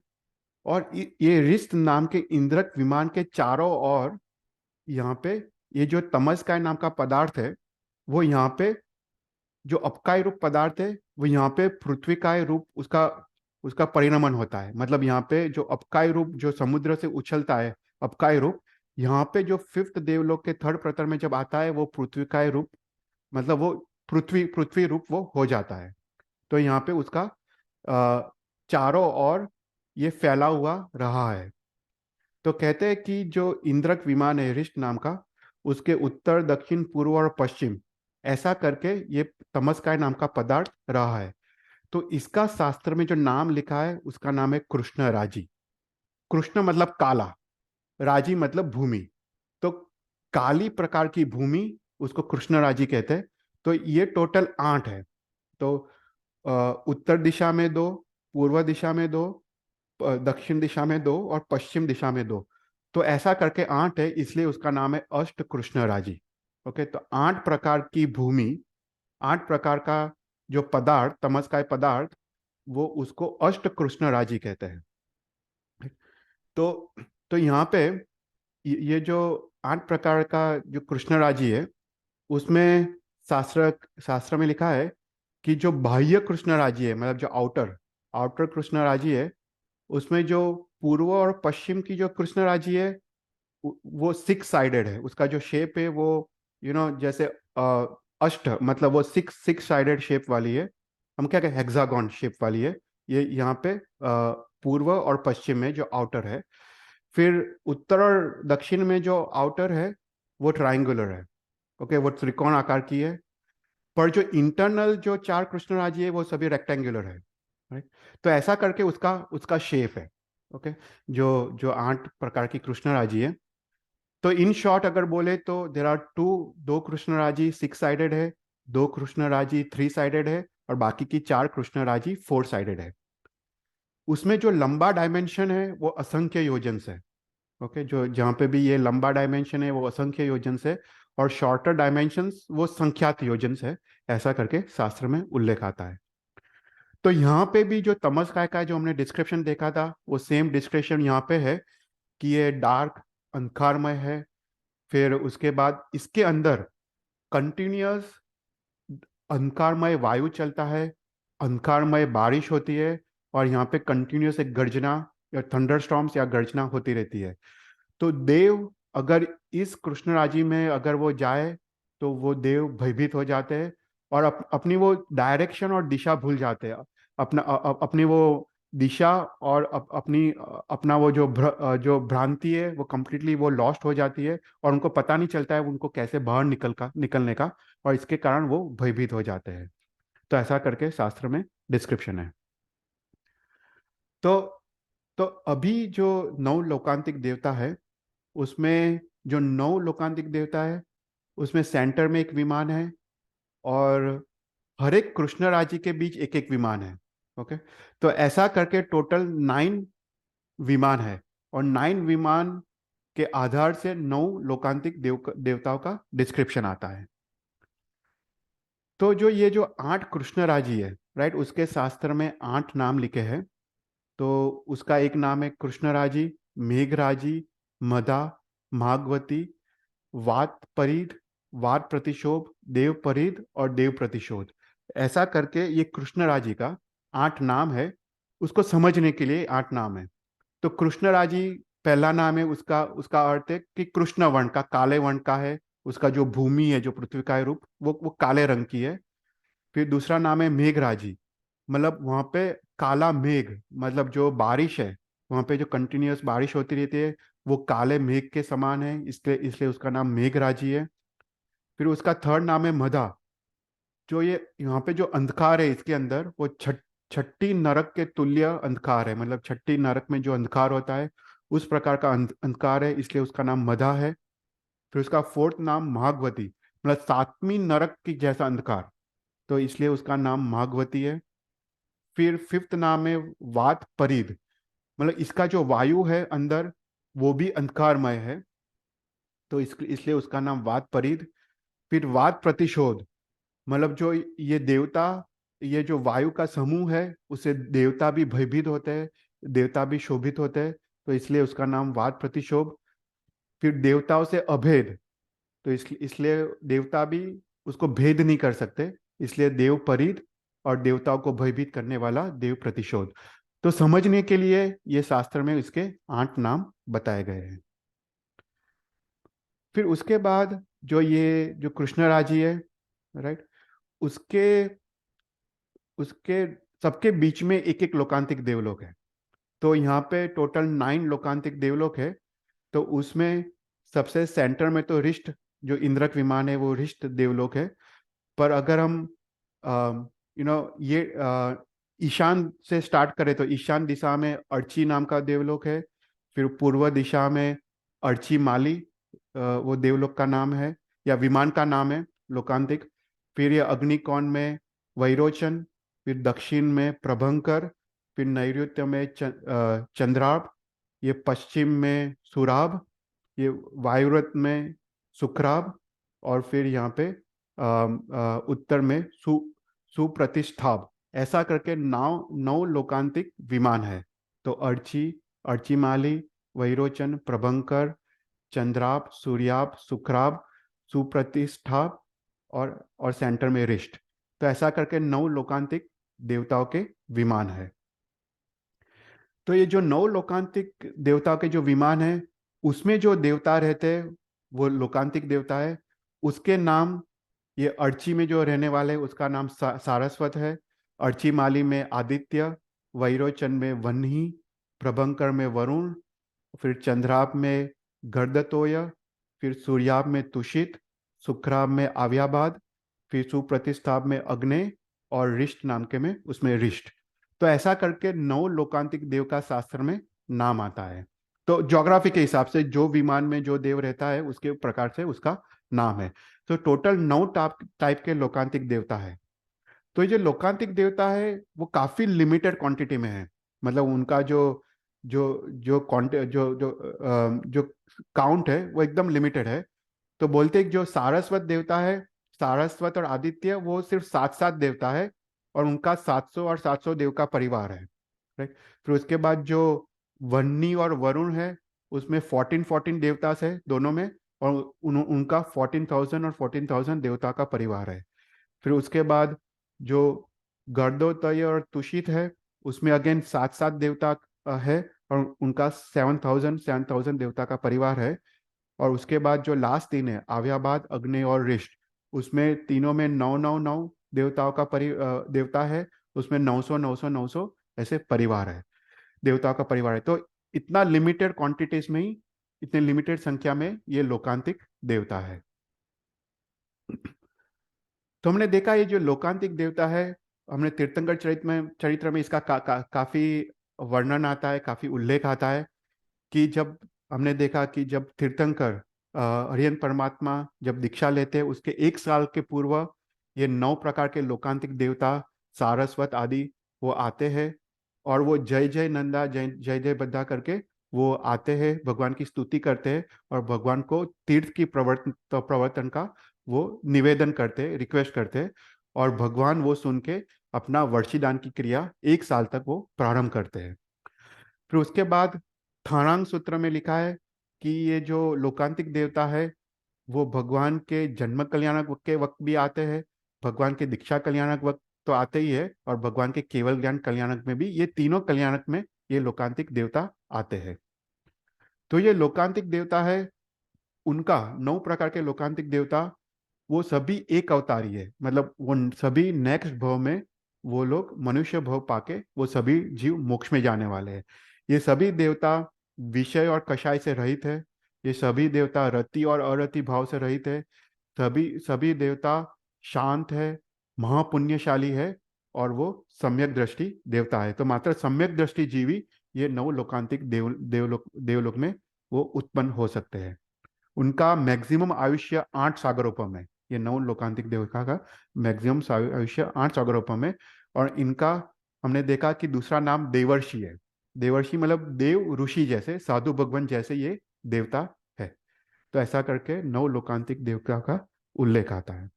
और ये रिस्ट नाम के इंद्रक विमान के चारों ओर यहाँ पे ये जो तमस्काय नाम का पदार्थ है, वो यहाँ पे जो अपकाय रूप पदार्थ है, वो यहाँ पे पृथ्वीकाय रूप उसका उसका परिणमन होता है। मतलब यहाँ पे जो अपकाय रूप जो समुद्र से उछलता है, अपकाय रूप, यहाँ पे जो फिफ्थ देवलोक के थर्ड प्रतर में जब आता है, वो पृथ्वीकाय रूप, मतलब वो पृथ्वी पृथ्वी रूप वो हो जाता है। तो यहाँ पे उसका चारों ओर ये फैला हुआ रहा है। तो कहते हैं कि जो इंद्रक विमान है रिष्ट नाम का, उसके उत्तर, दक्षिण, पूर्व और पश्चिम, ऐसा करके ये तमस्काय नाम का पदार्थ रहा है। तो इसका शास्त्र में जो नाम लिखा है, उसका नाम है कृष्ण राजी। कृष्ण मतलब काला, राजी मतलब भूमि। तो काली प्रकार की भूमि, उसको कृष्ण राजी कहते हैं। तो ये टोटल 8 है। तो उत्तर दिशा में 2, पूर्व दिशा में 2, दक्षिण दिशा में 2, और पश्चिम दिशा में 2। तो ऐसा करके 8 है, इसलिए उसका नाम है अष्ट कृष्ण राजी। ओके, तो 8 प्रकार की भूमि, 8 प्रकार का जो पदार्थ, तमस्काय पदार्थ, वो उसको अष्ट कृष्ण राजी कहते हैं। तो तो यहाँ पे ये जो 8 प्रकार का जो कृष्ण राजी है, उसमें शास्त्र शास्त्र में लिखा है कि जो बाह्य कृष्ण राजी है, मतलब जो आउटर आउटर कृष्ण राजी है, उसमें जो पूर्व और पश्चिम की जो कृष्ण राजी है, वो 6 साइडेड है। उसका जो शेप है वो जैसे अष्ट, मतलब वो सिक्स साइडेड शेप वाली है। हम क्या कहें, हेक्सागोन शेप वाली है। ये यहाँ पे पूर्व और पश्चिम में जो आउटर है। फिर उत्तर और दक्षिण में जो आउटर है, वो ट्राइंगुलर है। ओके, वो त्रिकोण आकार की है। पर जो इंटरनल जो 4 कृष्ण राजी है, वो सभी रेक्टेंगुलर है। राइट। तो ऐसा करके उसका उसका शेप है। ओके, जो जो 8 प्रकार की कृष्ण राजी है। तो इन शॉर्ट अगर बोले तो देर आर दो कृष्णराजी 6 साइडेड है, 2 कृष्णराजी 3 साइडेड है, और बाकी की 4 कृष्णराजी 4 साइडेड है। उसमें जो लंबा डायमेंशन है वो असंख्य योजन से, ओके, जो जहाँ पे भी ये लंबा डायमेंशन है वो असंख्य योजन से, और शॉर्टर डायमेंशंस वो संख्यात योजन से, ऐसा करके शास्त्र में उल्लेख आता है। तो यहाँ पे भी जो तमस काय का जो हमने डिस्क्रिप्शन देखा था वो सेम डिस्क्रिप्शन यहाँ पे है कि ये डार्क, अंधकारमय है। फिर उसके बाद इसके अंदर कंटिन्यूअस अंधकारमय वायु चलता है, अंधकारमय बारिश होती है, और यहाँ पे कंटिन्यूअस एक गर्जना या थंडरस्टॉर्म्स या गर्जना होती रहती है। तो देव अगर इस कृष्णराजी में अगर वो जाए तो वो देव भयभीत हो जाते हैं, और अपनी वो डायरेक्शन और दिशा भूल जाते हैं। अपनी वो दिशा और अपना वो जो भ्रांति है वो कंप्लीटली वो लॉस्ट हो जाती है, और उनको पता नहीं चलता है उनको कैसे बाहर निकलने का, और इसके कारण वो भयभीत हो जाते हैं। तो ऐसा करके शास्त्र में डिस्क्रिप्शन है। तो तो अभी जो 9 लोकांतिक देवता है उसमें जो 9 लोकांतिक देवता है उसमें सेंटर में एक विमान है, और हर एक कृष्ण राज्य के बीच एक एक विमान है। ओके, तो ऐसा करके टोटल 9 विमान है, और 9 विमान के आधार से 9 लोकांतिक देवताओं का डिस्क्रिप्शन आता है। तो जो ये जो 8 कृष्ण राजी है, राइट, उसके शास्त्र में 8 नाम लिखे हैं। तो उसका एक नाम है कृष्णराजी, मेघराजी, मदा, मागवती, वात परिध, वात प्रतिशोभ, देव परिध और देव प्रतिशोध। ऐसा करके ये कृष्णराजी का 8 नाम है। उसको समझने के लिए 8 नाम है। तो कृष्णराजी पहला नाम है, उसका उसका अर्थ है कि कृष्ण वर्ण का, काले वर्ण का है। उसका जो भूमि है, जो पृथ्वी का रूप, वो काले रंग की है। फिर दूसरा नाम है मेघराजी, मतलब वहाँ पे काला मेघ, मतलब जो बारिश है वहाँ पे जो कंटिन्यूअस बारिश होती रहती है वो काले मेघ के समान है, इसलिए इसलिए उसका नाम मेघराजी है। फिर उसका थर्ड नाम है मदा, जो ये यहाँ पे जो अंधकार है इसके अंदर वो छठी नरक के तुल्य अंधकार है, मतलब छठी नरक में जो अंधकार होता है उस प्रकार का अंधकार है, इसलिए उसका नाम मदा है। फिर उसका फोर्थ नाम माघवती, मतलब 7वीं नरक की जैसा अंधकार, तो इसलिए उसका नाम माघवती है। फिर फिफ्थ नाम है वात परिध, मतलब इसका जो वायु है अंदर वो भी अंधकारमय है, तो इसलिए उसका नाम वात परिध। फिर वात प्रतिशोध, मतलब जो ये देवता, ये जो वायु का समूह है उसे देवता भी भयभीत होते हैं, देवता भी शोभित होते हैं, तो इसलिए उसका नाम वात प्रतिशोभ। फिर देवताओं से अभेद, तो इसलिए देवता भी उसको भेद नहीं कर सकते, इसलिए देव परिद, और देवताओं को भयभीत करने वाला देव प्रतिशोध। तो समझने के लिए ये शास्त्र में इसके 8 नाम बताए गए हैं। फिर उसके बाद जो ये जो कृष्णराजी है, राइट, उसके उसके सबके बीच में एक एक लोकांतिक देवलोक है। तो यहाँ पे टोटल 9 लोकांतिक देवलोक है। तो उसमें सबसे सेंटर में तो रिष्ट, जो इंद्रक विमान है वो रिष्ट देवलोक है। पर अगर हम ये ईशान से स्टार्ट करें तो ईशान दिशा में अर्ची नाम का देवलोक है। फिर पूर्व दिशा में अर्ची माली, वो देवलोक का नाम है या विमान का नाम है, लोकांतिक। फिर ये अग्निकोण में वैरोचन, फिर दक्षिण में प्रभंकर, फिर नैऋत्य में चंद्राभ, ये पश्चिम में सुराभ, ये वायुव्रत में सुखराभ, और फिर यहाँ पे उत्तर में सुप्रतिष्ठाभ। ऐसा करके 9 लोकांतिक विमान है। तो अर्ची, अर्चिमाली, वैरोचन, प्रभंकर, चंद्राप, सूर्याप, सुखराप, सुप्रतिष्ठाप, और सेंटर में रिष्ट। तो ऐसा करके 9 लोकांतिक देवताओं के विमान है। तो ये जो 9 लोकांतिक देवताओं के जो विमान है उसमें जो देवता रहते हैं वो लोकांतिक देवता है। उसके नाम, ये अर्ची में जो रहने वाले हैं, उसका नाम सारस्वत है। अर्ची माली में आदित्य, वैरोचन में वन्ही, प्रभंकर में वरुण, फिर चंद्राप में गर्दतोय, फिर सूर्याप में तुषित, शुक्राप में आव्याबाद, फिर सुप्रतिष्ठाप में अग्ने, और रिष्ट नाम के में उसमें रिष्ट। तो ऐसा करके 9 लोकांतिक देव का शास्त्र में नाम आता है। तो ज्योग्राफी के हिसाब से जो विमान में जो देव रहता है उसके प्रकार से उसका नाम है। तो टोटल 9 टाइप के लोकांतिक देवता है। तो ये जो लोकांतिक देवता है वो काफी लिमिटेड क्वांटिटी में है। मतलब उनका जो जो जो क्वांट जो काउंट है वो एकदम लिमिटेड है। तो बोलते हैं कि जो सारस्वत देवता है, सारस्वत और आदित्य, वो सिर्फ 7 देवता है और उनका 700 और 700 देव का परिवार है। राइट। फिर उसके बाद जो वन्नी और वरुण है, उसमें 14 देवता है दोनों में, और उनका 14,000 और 14,000 देवता का परिवार है। फिर उसके बाद जो गर्दोतय और तुषित है, उसमें अगेन 7 देवता है और उनका 7,000 देवता का परिवार है। और उसके बाद जो लास्ट तीन है, आव्याबाद, अग्नि और ऋष्ट, उसमें तीनों में 999 देवताओं का देवता है। उसमें 900 ऐसे परिवार है, देवताओं का परिवार है। तो इतना लिमिटेड क्वांटिटीज में ही, इतने लिमिटेड संख्या में ये लोकांतिक देवता है। तो हमने देखा ये जो लोकांतिक देवता है, हमने तीर्थंकर चरित्र में इसका काफी वर्णन आता है, काफी उल्लेख आता है कि जब हमने देखा कि जब तीर्थंकर हरिहर परमात्मा जब दीक्षा लेते हैं उसके 1 साल के पूर्व ये 9 प्रकार के लोकांतिक देवता, सारस्वत आदि, वो आते हैं और वो जय जय नंदा, जय जय जय बद्धा करके वो आते हैं, भगवान की स्तुति करते हैं और भगवान को तीर्थ की प्रवर्तन का वो निवेदन करते हैं, रिक्वेस्ट करते हैं। और भगवान वो सुन के अपना वर्षिदान की क्रिया 1 साल तक वो प्रारंभ करते हैं। फिर उसके बाद थाणांग सूत्र में लिखा है कि ये जो लोकांतिक देवता है वो भगवान के जन्म कल्याणक के वक्त भी आते हैं, भगवान के दीक्षा कल्याणक वक्त तो आते ही है, और भगवान के केवल ज्ञान कल्याणक में भी, ये तीनों कल्याणक में ये लोकांतिक देवता आते हैं। तो ये लोकांतिक देवता है, उनका 9 प्रकार के लोकांतिक देवता, वो सभी एक अवतारी है। मतलब वो सभी नेक्स्ट भव में वो लोग मनुष्य भव पाके वो सभी जीव मोक्ष में जाने वाले हैं। ये सभी देवता विषय और कषाय से रहित है। ये सभी देवता रति और अरति भाव से रहित है। सभी सभी देवता शांत है, महापुण्यशाली है, और वो सम्यक दृष्टि देवता है। तो मात्र सम्यक दृष्टि जीवी ये 9 लोकांतिक देवलोक में वो उत्पन्न हो सकते हैं। उनका मैक्सिमम आयुष्य 8 सागरोपम है। ये 9 लोकांतिक देवता का मैक्सिमम आयुष्य 8 सागरोपम है। और इनका हमने देखा कि दूसरा नाम देवर्षि है। देवर्षि मतलब देव ऋषि जैसे, साधु भगवान जैसे ये देवता है। तो ऐसा करके 9 लोकांतिक देवता का उल्लेख आता है।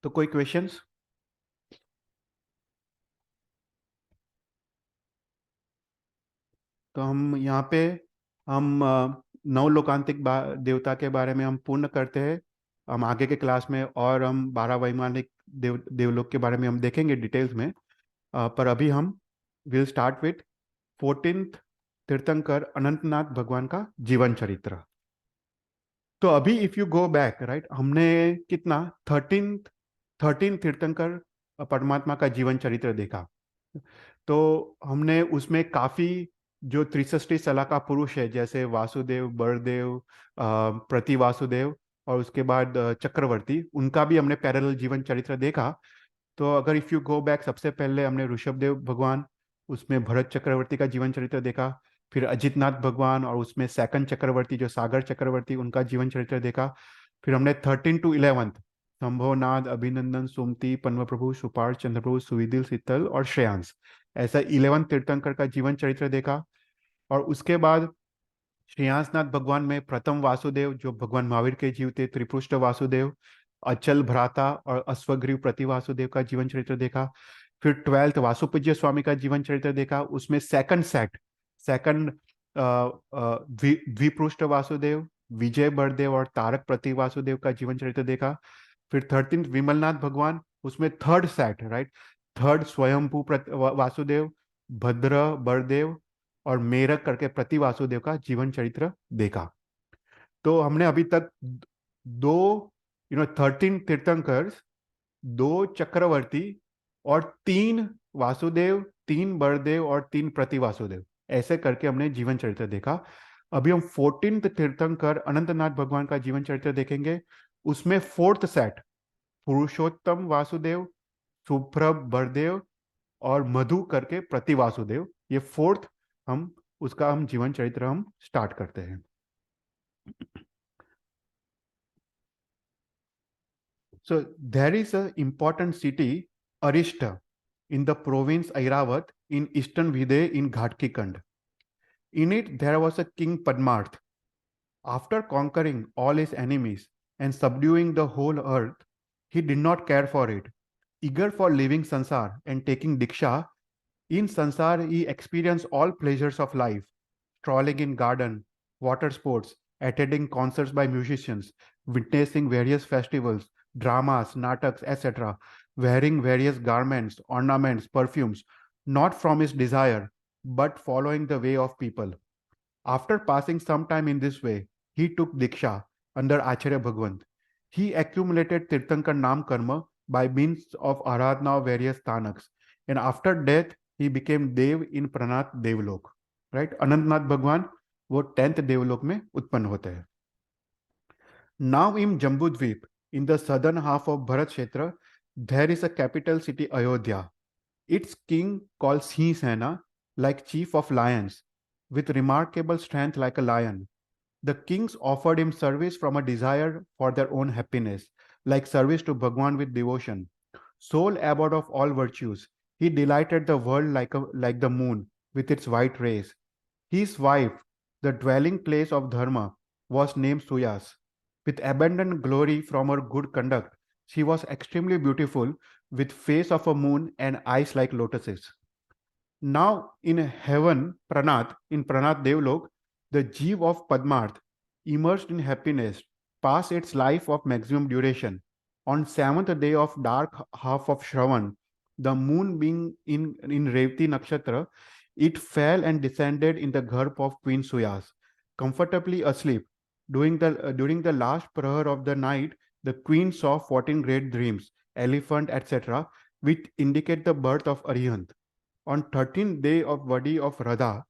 तो कोई क्वेश्चंस? तो हम यहाँ पे हम 9 लोकांतिक देवता के बारे में हम पूर्ण करते हैं। हम आगे के क्लास में और हम 12 वैमानिक देवलोक के बारे में हम देखेंगे डिटेल्स में। पर अभी हम विल स्टार्ट विथ 14th तीर्थंकर अनंतनाथ भगवान का जीवन चरित्र। तो अभी if you go back right, हमने कितना 13 तीर्थंकर परमात्मा का जीवन चरित्र देखा। तो हमने उसमें काफी जो 63 सलाह का पुरुष है, जैसे वासुदेव, बलदेव, प्रति वासुदेव, और उसके बाद चक्रवर्ती, उनका भी हमने पैरेलल जीवन चरित्र देखा। तो अगर इफ यू गो बैक, सबसे पहले हमने ऋषभदेव भगवान, उसमें भरत चक्रवर्ती का जीवन चरित्र देखा। फिर अजितनाथ भगवान और उसमें सेकंड चक्रवर्ती जो सागर चक्रवर्ती, उनका जीवन चरित्र देखा। फिर हमने 13 to 11 संभवनाथ, अभिनंदन, सुमति, पन्व प्रभु, सुपाल, चंद्रप्रभु, सुविदिल, शीतल और श्रेयांश, ऐसा 11 तीर्थंकर का जीवन चरित्र देखा। और उसके बाद श्रेयांसनाथ भगवान में प्रथम वासुदेव जो भगवान महावीर के जीव थे, त्रिपुष्ट वासुदेव, अचल भ्राता और अश्वग्रीव प्रति वासुदेव का जीवन चरित्र देखा। फिर 12th वासुपूज्य स्वामी का जीवन चरित्र देखा। उसमें सेकंड द्विपृष्ठ वासुदेव, विजय बड़देव और तारक प्रति वासुदेव का जीवन चरित्र देखा। फिर 13th विमलनाथ भगवान, उसमें थर्ड सेट राइट, थर्ड स्वयंभू वासुदेव, भद्र बड़देव और मेरक करके प्रति वासुदेव का जीवन चरित्र देखा। तो हमने अभी तक दो 13 तीर्थंकर्स, 2 चक्रवर्ती और 3 वासुदेव, 3 बड़देव और 3 प्रति वासुदेव, ऐसे करके हमने जीवन चरित्र देखा। अभी हम 14th तीर्थंकर अनंतनाथ भगवान का जीवन चरित्र देखेंगे। उसमें फोर्थ सेट पुरुषोत्तम वासुदेव, सुप्रभ बड़देव और मधु करके प्रति वासुदेव, ये फोर्थ हम उसका हम जीवन चरित्र हम स्टार्ट करते हैं। So there is a important city, Arishta, in the province Airavat in eastern Videh in Ghatkikand. In it there was a king Padmarth. After conquering all his enemies and subduing the whole earth, he did not care for it. Eager for leaving Sansar and taking Diksha, in Sansar he experienced all pleasures of life, strolling in garden, water sports, attending concerts by musicians, witnessing various festivals, dramas, nataks, etc., wearing various garments, ornaments, perfumes, not from his desire, but following the way of people. After passing some time in this way, he took Diksha under Acharya Bhagwant. He accumulated Tirthankar Nam Karma by means of Aradhana of various Tanaks. And after death, he became Dev in Pranath Devlok. Right? Anantnath Bhagwan वो 10th देवलोक में उत्पन्न होते हैं. Now in Jambudvip, in the southern half of Bharat Kshetra, there is a capital city Ayodhya. Its king called Sinsena, Sena, like chief of lions, with remarkable strength like a lion. The kings offered him service from a desire for their own happiness, like service to Bhagwan with devotion. Sole abode of all virtues, he delighted the world like the moon with its white rays. His wife, the dwelling place of Dharma, was named Suyas. With abundant glory from her good conduct, she was extremely beautiful, with face of a moon and eyes like lotuses. Now in heaven, in Pranath Devlok, the Jeev of Padmarth, immersed in happiness, passed its life of maximum duration. On seventh day of dark half of Shravan, the moon being in Revati Nakshatra, it fell and descended in the garb of Queen Suyas. Comfortably asleep, during the last prahar of the night, the queen saw 14 great dreams, elephant, etc., which indicate the birth of Arihant. On 13th day of Vadi of Radha,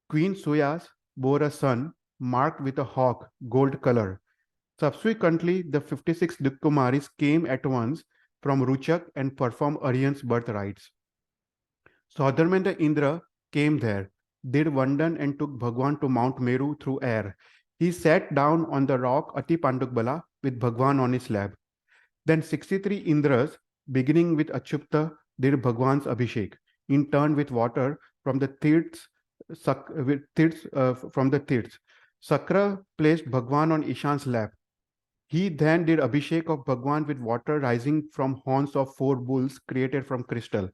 Queen Suyas bore a son marked with a hawk, gold color. Subsequently, the 56 Dukkumaris came at once from Ruchak and performed Aryan's birth rites. Saudharmendra Indra came there, did Vandan and took Bhagwan to Mount Meru through air. He sat down on the rock Ati Pandukbala with Bhagwan on his lap. Then 63 Indras, beginning with Achupta, did Bhagwan's Abhishek, in turn with water from the Tirths, from the Tirths. Sakra placed Bhagwan on Ishan's lap. He then did Abhishek of Bhagwan with water rising from horns of 4 bulls created from crystal.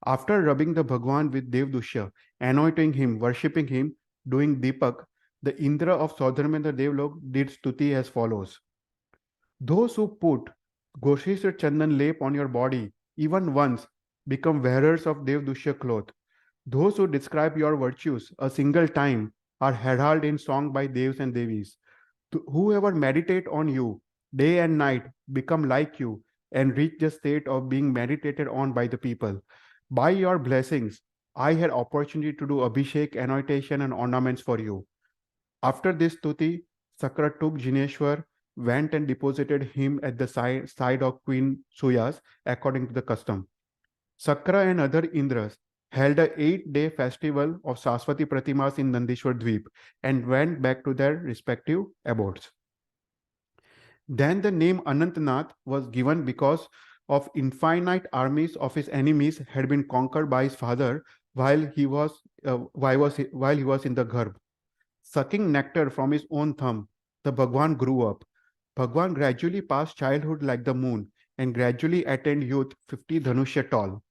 After rubbing the Bhagwan with Devdushya, anointing him, worshipping him, doing Deepak, the Indra of Saudharmendra Devlok did Stuti as follows. Those who put Gosheshwar Chandan lap on your body, even once, become wearers of Devdushya cloth. Those who describe your virtues a single time are heralded in song by Devs and Devis. Whoever meditate on you day and night become like you and reach the state of being meditated on by the people. By your blessings, I had opportunity to do Abhishek, annotation, and ornaments for you. After this stuti, Sakra took Jineshwar, went and deposited him at the side of Queen Suyas according to the custom. Sakra and other Indras held a 8-day festival of Saraswati Pratimas in Nandishwar Dweep and went back to their respective abodes. Then the name Anantnath was given because of infinite armies of his enemies had been conquered by his father while he was in the garb. Sucking nectar from his own thumb, the Bhagwan grew up. Bhagwan gradually passed childhood like the moon and gradually attained youth 50 Dhanushya tall.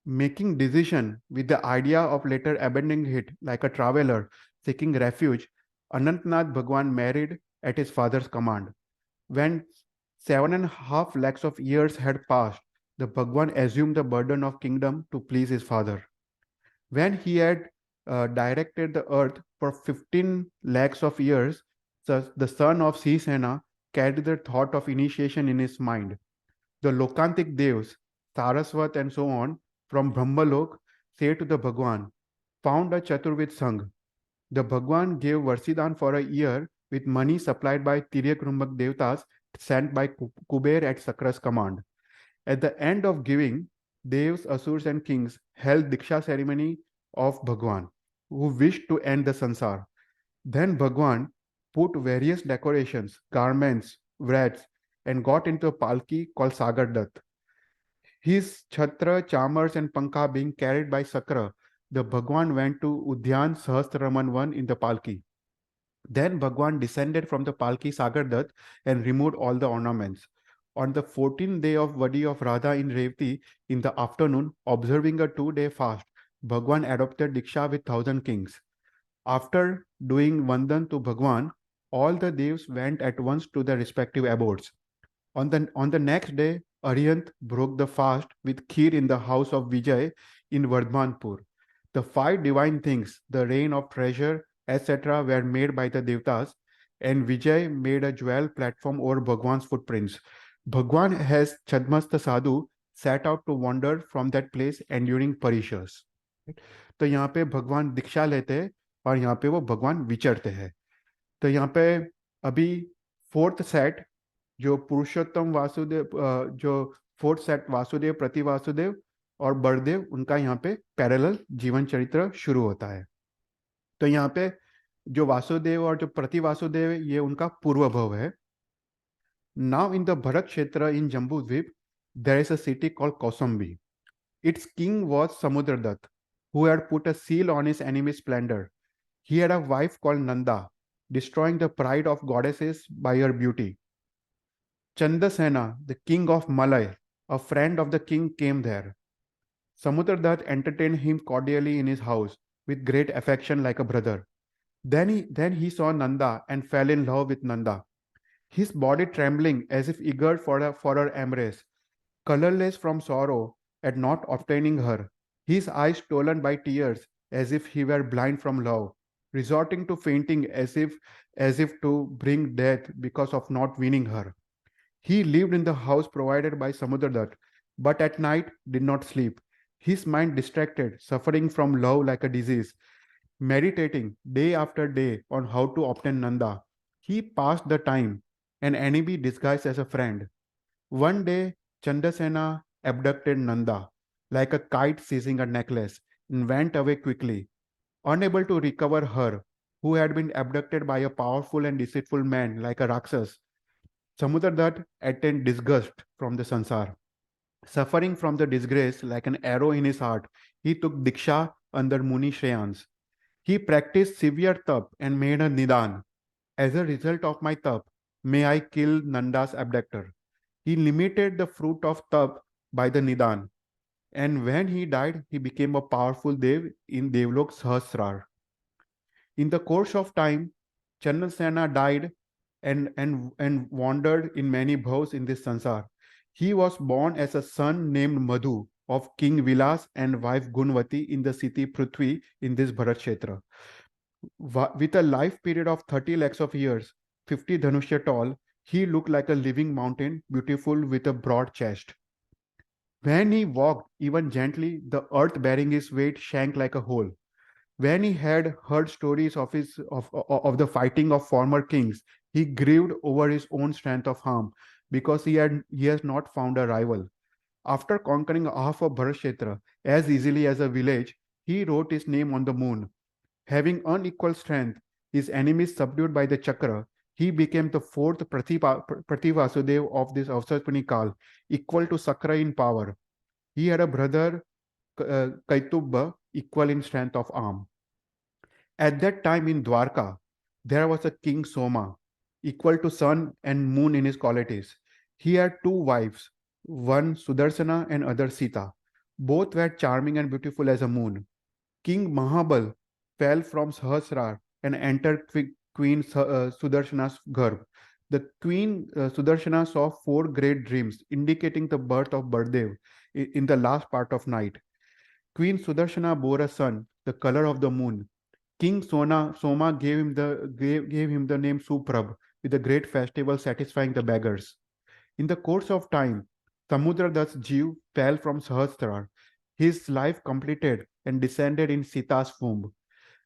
Making decision with the idea of later abandoning it like a traveler seeking refuge, Anantnath Bhagwan married at his father's command. When 7.5 lakhs of years had passed, the Bhagwan assumed the burden of kingdom to please his father. When he had directed the earth for 15 lakhs of years, the son of Sinsena carried the thought of initiation in his mind. The Lokantik Devs, Saraswat and so on, from Brahmalok, say to the Bhagwan, found a Chaturvid Sangh. The Bhagwan gave Varsidan for a year with money supplied by Tiryak Rumbak Devtas sent by Kuber at Sakra's command. At the end of giving, Devs, Asurs and kings held Diksha ceremony of Bhagwan. who wished to end the sansar. Then Bhagwan put various decorations, garments, wreaths, and got into a palki called Sagar Dutt. His chhatra, chamars, and pankha being carried by Sakra, the Bhagwan went to Udyan Sahasraraman 1 in the palki. Then Bhagwan descended from the palki Sagar Dutt and removed all the ornaments. On the 14th day of Vadi of Radha in Revati, in the afternoon, observing a 2-day fast, Bhagwan adopted Diksha with 1,000 kings. After doing Vandan to Bhagwan, all the devs went at once to their respective abodes. On the next day, Aryant broke the fast with kheer in the house of Vijay in Vardhanpur. The 5 divine things, the rain of treasure, etc., were made by the Devtas, and Vijay made a jewel platform over Bhagwan's footprints. Bhagwan has Chadmasta Sadhu set out to wander from that place enduring parishas. तो यहाँ पे भगवान दीक्षा लेते हैं और यहाँ पे वो भगवान विचरते हैं. तो यहाँ पे अभी फोर्थ सेट जो पुरुषोत्तम वासुदेव जो फोर्थ सेट वासुदेव प्रति वासुदेव और बलदेव उनका यहाँ पे पैरेलल जीवन चरित्र शुरू होता है. तो यहाँ पे जो वासुदेव और जो प्रति वासुदेव ये उनका पूर्व भव है. नाउ इन द भरत क्षेत्र in Jambu Dweep there is a city called Kausambi. Its king was Samudradatta who had put a seal on his enemy's splendor. He had a wife called Nanda, destroying the pride of goddesses by her beauty. Chandasena, the king of Malay, a friend of the king, came there. Samudradat entertained him cordially in his house with great affection like a brother. Then he saw Nanda and fell in love with Nanda, his body trembling as if eager for her embrace, colorless from sorrow at not obtaining her, his eyes swollen by tears as if he were blind from love, resorting to fainting as if to bring death because of not winning her. He lived in the house provided by Samudradat, but at night did not sleep, his mind distracted, suffering from love like a disease, meditating day after day on how to obtain Nanda. He passed the time, an enemy disguised as a friend. One day, Chandasena abducted Nanda, like a kite seizing a necklace, and went away quickly, unable to recover her, who had been abducted by a powerful and deceitful man like a Rakshas. Samudradat attained disgust from the sansar. Suffering from the disgrace like an arrow in his heart, he took Diksha under Muni Shreyans. He practiced severe tap and made a nidan. As a result of my tap, may I kill Nanda's abductor. He limited the fruit of tap by the nidan. And when he died, he became a powerful Dev in Devlok Sahasrar. In the course of time, Chandrasena died and wandered in many bhavs in this sansar. He was born as a son named Madhu of King Vilas and wife Gunvati in the city Prithvi in this Bharat Kshetra. With a life period of 30 lakhs of years, 50 Dhanushya tall, he looked like a living mountain, beautiful with a broad chest. When he walked, even gently, the earth bearing his weight shrank like a hole. When he had heard stories of the fighting of former kings, he grieved over his own strength of harm because he has not found a rival. After conquering half of Bharat as easily as a village, he wrote his name on the moon. Having unequal strength, his enemies subdued by the Chakra, he became the fourth Prativasudev of this Avsarpani Kal, equal to Sakra in power. He had a brother, Kaitubba, equal in strength of arm. At that time in Dwarka, there was a king Soma, equal to sun and moon in his qualities. He had 2 wives, one Sudarsana and other Sita. Both were charming and beautiful as a moon. King Mahabal fell from Sahasrar and entered Queen Sudarshana's garb. The Queen Sudarshana saw 4 great dreams indicating the birth of Baldev in the last part of night. Queen Sudarshana bore a son, the color of the moon. King Soma gave him the name Suprabh, with a great festival satisfying the beggars. In the course of time, Samudradat's Jeev fell from Sahasrar, his life completed and descended in Sita's womb.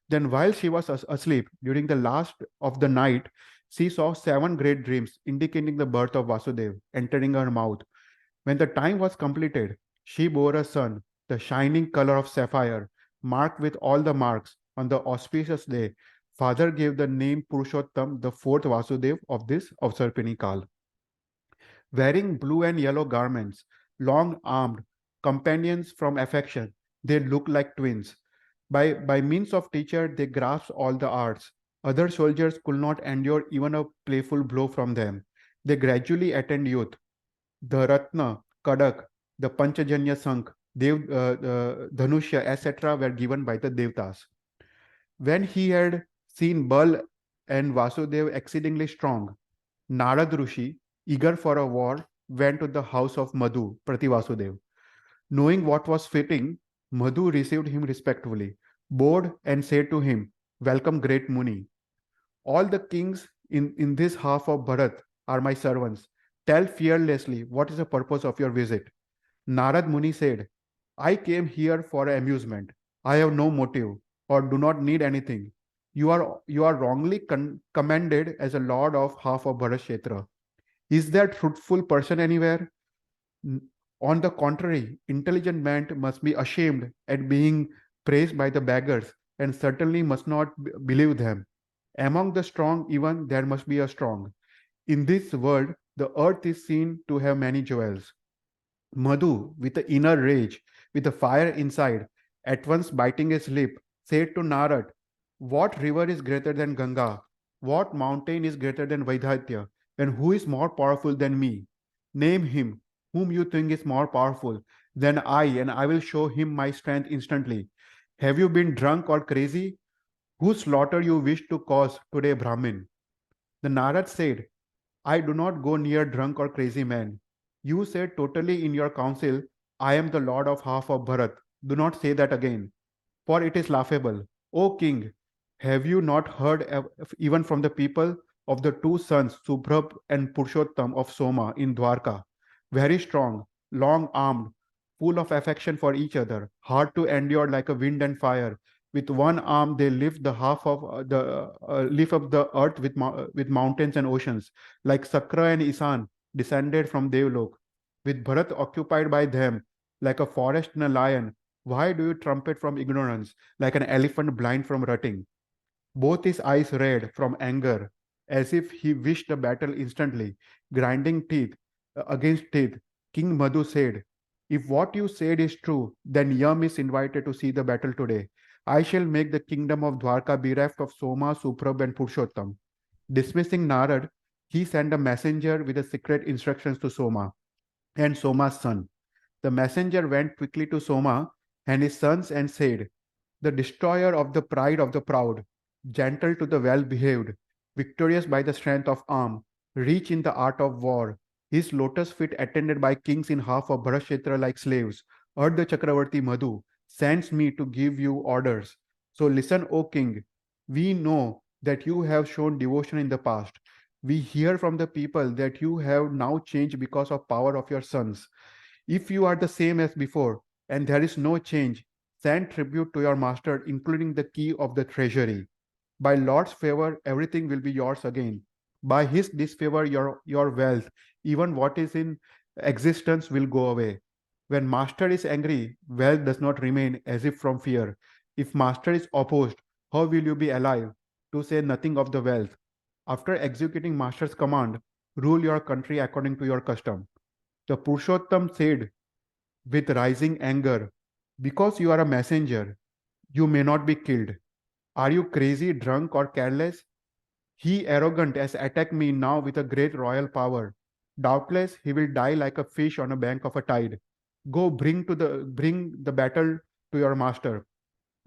Then, while she was asleep during the last of the night, she saw 7 great dreams indicating the birth of Vasudev entering her mouth. When the time was completed, she bore a son, the shining color of sapphire, marked with all the marks, on the auspicious day, father gave the name Purushottam, the fourth Vasudev of this Avsarpini Kal. Wearing blue and yellow garments, long armed, companions from affection, they look like twins. By means of teacher, they grasp all the arts. Other soldiers could not endure even a playful blow from them. They gradually attained youth. The Ratna, Kadak, the Panchajanya Sank, Dhanushya, etc. were given by the Devtas. When he had seen Bal and Vasudev exceedingly strong, Narad Rishi, eager for a war, went to the house of Madhu, Prativasudev. Knowing what was fitting, Madhu received him respectfully, bowed and said to him, "Welcome, great Muni. All the kings in this half of Bharat are my servants. Tell fearlessly what is the purpose of your visit." Narad Muni said, "I came here for amusement. I have no motive or do not need anything. You are wrongly commended as a lord of half of Bharat. Is there truthful person anywhere? On the contrary, intelligent man must be ashamed at being praised by the beggars and certainly must not believe them. Among the strong, even there must be a strong. In this world, the earth is seen to have many jewels. Madhu, with the inner rage, with the fire inside, at once biting his lip, said to Narad, "What river is greater than Ganga? What mountain is greater than Vaidhatya? And who is more powerful than me? Name him, whom you think is more powerful than I, and I will show him my strength instantly. Have you been drunk or crazy? Whose slaughter you wish to cause today, Brahmin?" The Narad said, "I do not go near drunk or crazy men. You said totally in your council, I am the lord of half of Bharat. Do not say that again, for it is laughable. O king, have you not heard even from the people of the two sons, Subhrab and Purushottam of Soma in Dwarka? Very strong, long armed, full of affection for each other, hard to endure like a wind and fire. With one arm, they lift the half of lift up the earth with mountains and oceans, like Sakra and Isan descended from Devlok. With Bharat occupied by them, like a forest and a lion, why do you trumpet from ignorance, like an elephant blind from rutting? Both his eyes red from anger, as if he wished the battle instantly. Grinding teeth against teeth, King Madhu said, "If what you said is true, then Yam is invited to see the battle today. I shall make the kingdom of Dwarka bereft of Soma, Suprab, and Purushottam." Dismissing Narad, he sent a messenger with the secret instructions to Soma and Soma's son. The messenger went quickly to Soma and his sons and said, "The destroyer of the pride of the proud, gentle to the well behaved, victorious by the strength of arm, rich in the art of war, his lotus feet attended by kings in half of Bharashetra like slaves, Ardha Chakravarti Madhu, sends me to give you orders. So listen, O king, we know that you have shown devotion in the past. We hear from the people that you have now changed because of power of your sons. If you are the same as before, and there is no change, send tribute to your master, including the key of the treasury. By Lord's favor, everything will be yours again. By his disfavor, your wealth, even what is in existence, will go away. When master is angry, wealth does not remain as if from fear. If master is opposed, how will you be alive? To say nothing of the wealth. After executing master's command, rule your country according to your custom. The Purushottam said with rising anger, "Because you are a messenger, you may not be killed. Are you crazy, drunk, or careless? He arrogant has attacked me now with a great royal power. Doubtless he will die like a fish on a bank of a tide. Go bring the battle to your master,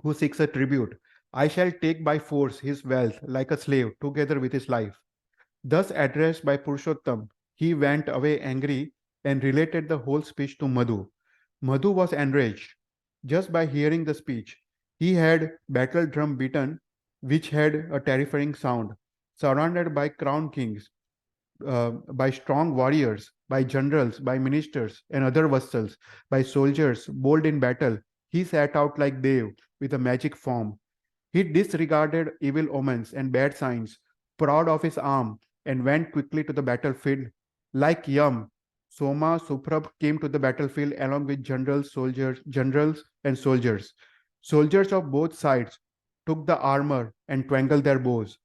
who seeks a tribute. I shall take by force his wealth like a slave, together with his life." Thus addressed by Purushottam, he went away angry and related the whole speech to Madhu. Madhu was enraged just by hearing the speech. He had battle drum beaten, which had a terrifying sound. Surrounded by crown kings, by strong warriors, by generals, by ministers and other vassals, by soldiers bold in battle, he set out like Dev with a magic form. He disregarded evil omens and bad signs, proud of his arm, and went quickly to the battlefield. Like Yam, Soma Suprab came to the battlefield along with generals and soldiers. Soldiers of both sides took the armor and twangled their bows.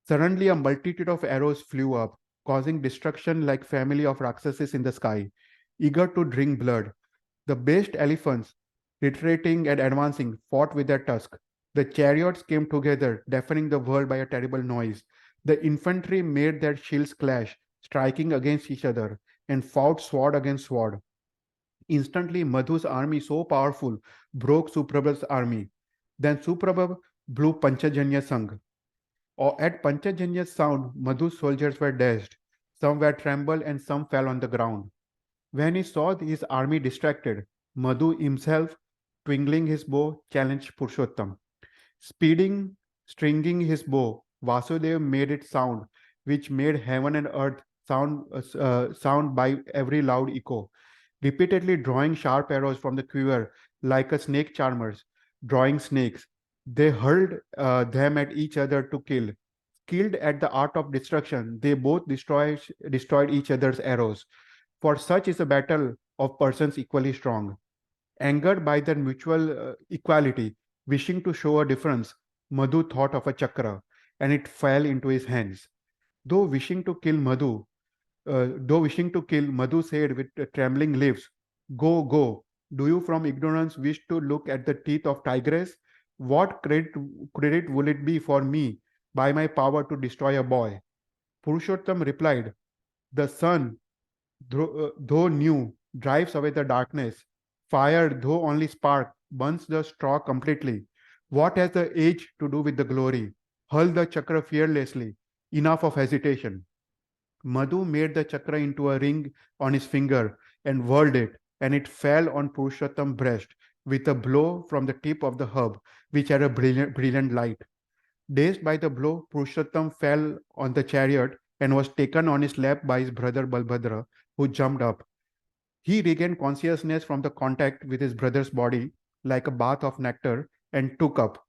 Suddenly, a multitude of arrows flew up, causing destruction like family of Rakshasas in the sky, eager to drink blood. The based elephants, retreating and advancing, fought with their tusks. The chariots came together, deafening the world by a terrible noise. The infantry made their shields clash, striking against each other, and fought sword against sword. Instantly, Madhu's army, so powerful, broke Suprabha's army. Then Suprabha blew Panchajanya Sangh. At Panchajanya's sound, Madhu's soldiers were dashed. Some were trembled and some fell on the ground. When he saw his army distracted, Madhu himself, twinkling his bow, challenged Purushottam. Speeding, stringing his bow, Vasudev made it sound, which made heaven and earth sound by every loud echo. Repeatedly drawing sharp arrows from the quiver like a snake charmers, drawing snakes, they hurled them at each other to kill. Skilled at the art of destruction, they both destroyed each other's arrows. For such is a battle of persons equally strong. Angered by their mutual equality, wishing to show a difference, Madhu thought of a chakra, and it fell into his hands. Though wishing to kill Madhu said with trembling lips, "Go, go. Do you from ignorance wish to look at the teeth of tigress? What credit will it be for me by my power to destroy a boy?" Purushottam replied, "The sun, though new, drives away the darkness. Fire, though only spark, burns the straw completely. What has the age to do with the glory? Hurl the chakra fearlessly. Enough of hesitation." Madhu made the chakra into a ring on his finger and whirled it, and it fell on Purushottam's breast with a blow from the tip of the herb, which had a brilliant light. Dazed by the blow, Purushottam fell on the chariot and was taken on his lap by his brother Balbhadra, who jumped up. He regained consciousness from the contact with his brother's body like a bath of nectar and took up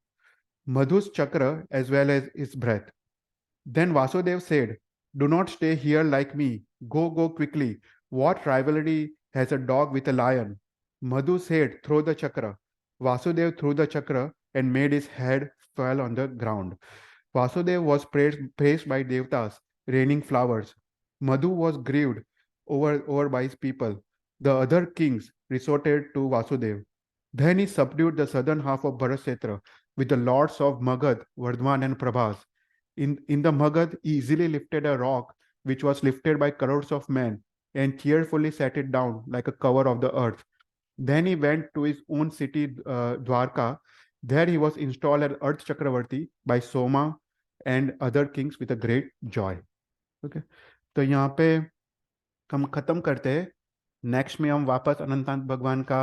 Madhu's chakra as well as his breath. Then Vasudev said, "Do not stay here like me. Go, go quickly. What rivalry has a dog with a lion?" Madhu said, "Throw the chakra." Vasudev threw the chakra and made his head fall on the ground. Vasudev was praised by Devtas, raining flowers. Madhu was grieved over by his people. The other kings resorted to Vasudev. Then he subdued the southern half of Bharatsetra with the lords of Magad, Vardhman, and Prabhas. In the Magad, he easily lifted a rock which was lifted by crores of men and cheerfully set it down like a cover of the earth. Then he went to his own city, Dwarka. There he was installed as Earth Chakravarti by Soma and other kings with a great joy. Okay. तो यहाँ पे हम खत्म करते हैं. Next में हम वापस अनंतनाथ भगवान का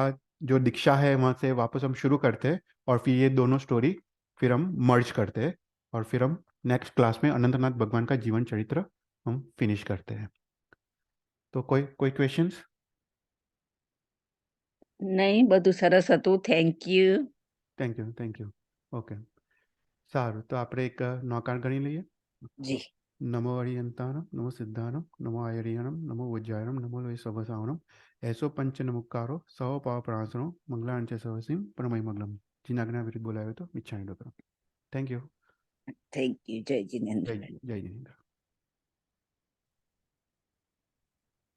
जो दीक्षा है वहाँ से वापस हम शुरू करते हैं और फिर ये दोनों स्टोरी फिर हम मर्ज करते हैं और फिर हम नेक्स्ट क्लास में अनंतनाथ भगवान का जीवन चरित्र हम फिनिश करते हैं. तो कोई क्वेश्चंस? નહીં, બધું સરસ હતું. Thank you. Thank you. Okay, સારું. તો આપણે એક નોકાણ ગણી લઈએ. જી. નમો અરિયંતાણમ, નમો સિદ્ધાણમ, નમો આયરિયણમ, નમો ઉજ્જાયણમ, નમો લોય સભસાવણમ, એસો પંચ નમુકારો સવ પાવ પ્રાણસણો મંગલાંચ સવસીમ પરમય મંગલમ. જીનાજ્ઞા વિરુદ્ધ બોલાયો તો મિચ્છામી ડોક્ટર. Thank you. Thank you. જય જીનેન્દ્ર. જય જિનેન્દ્ર.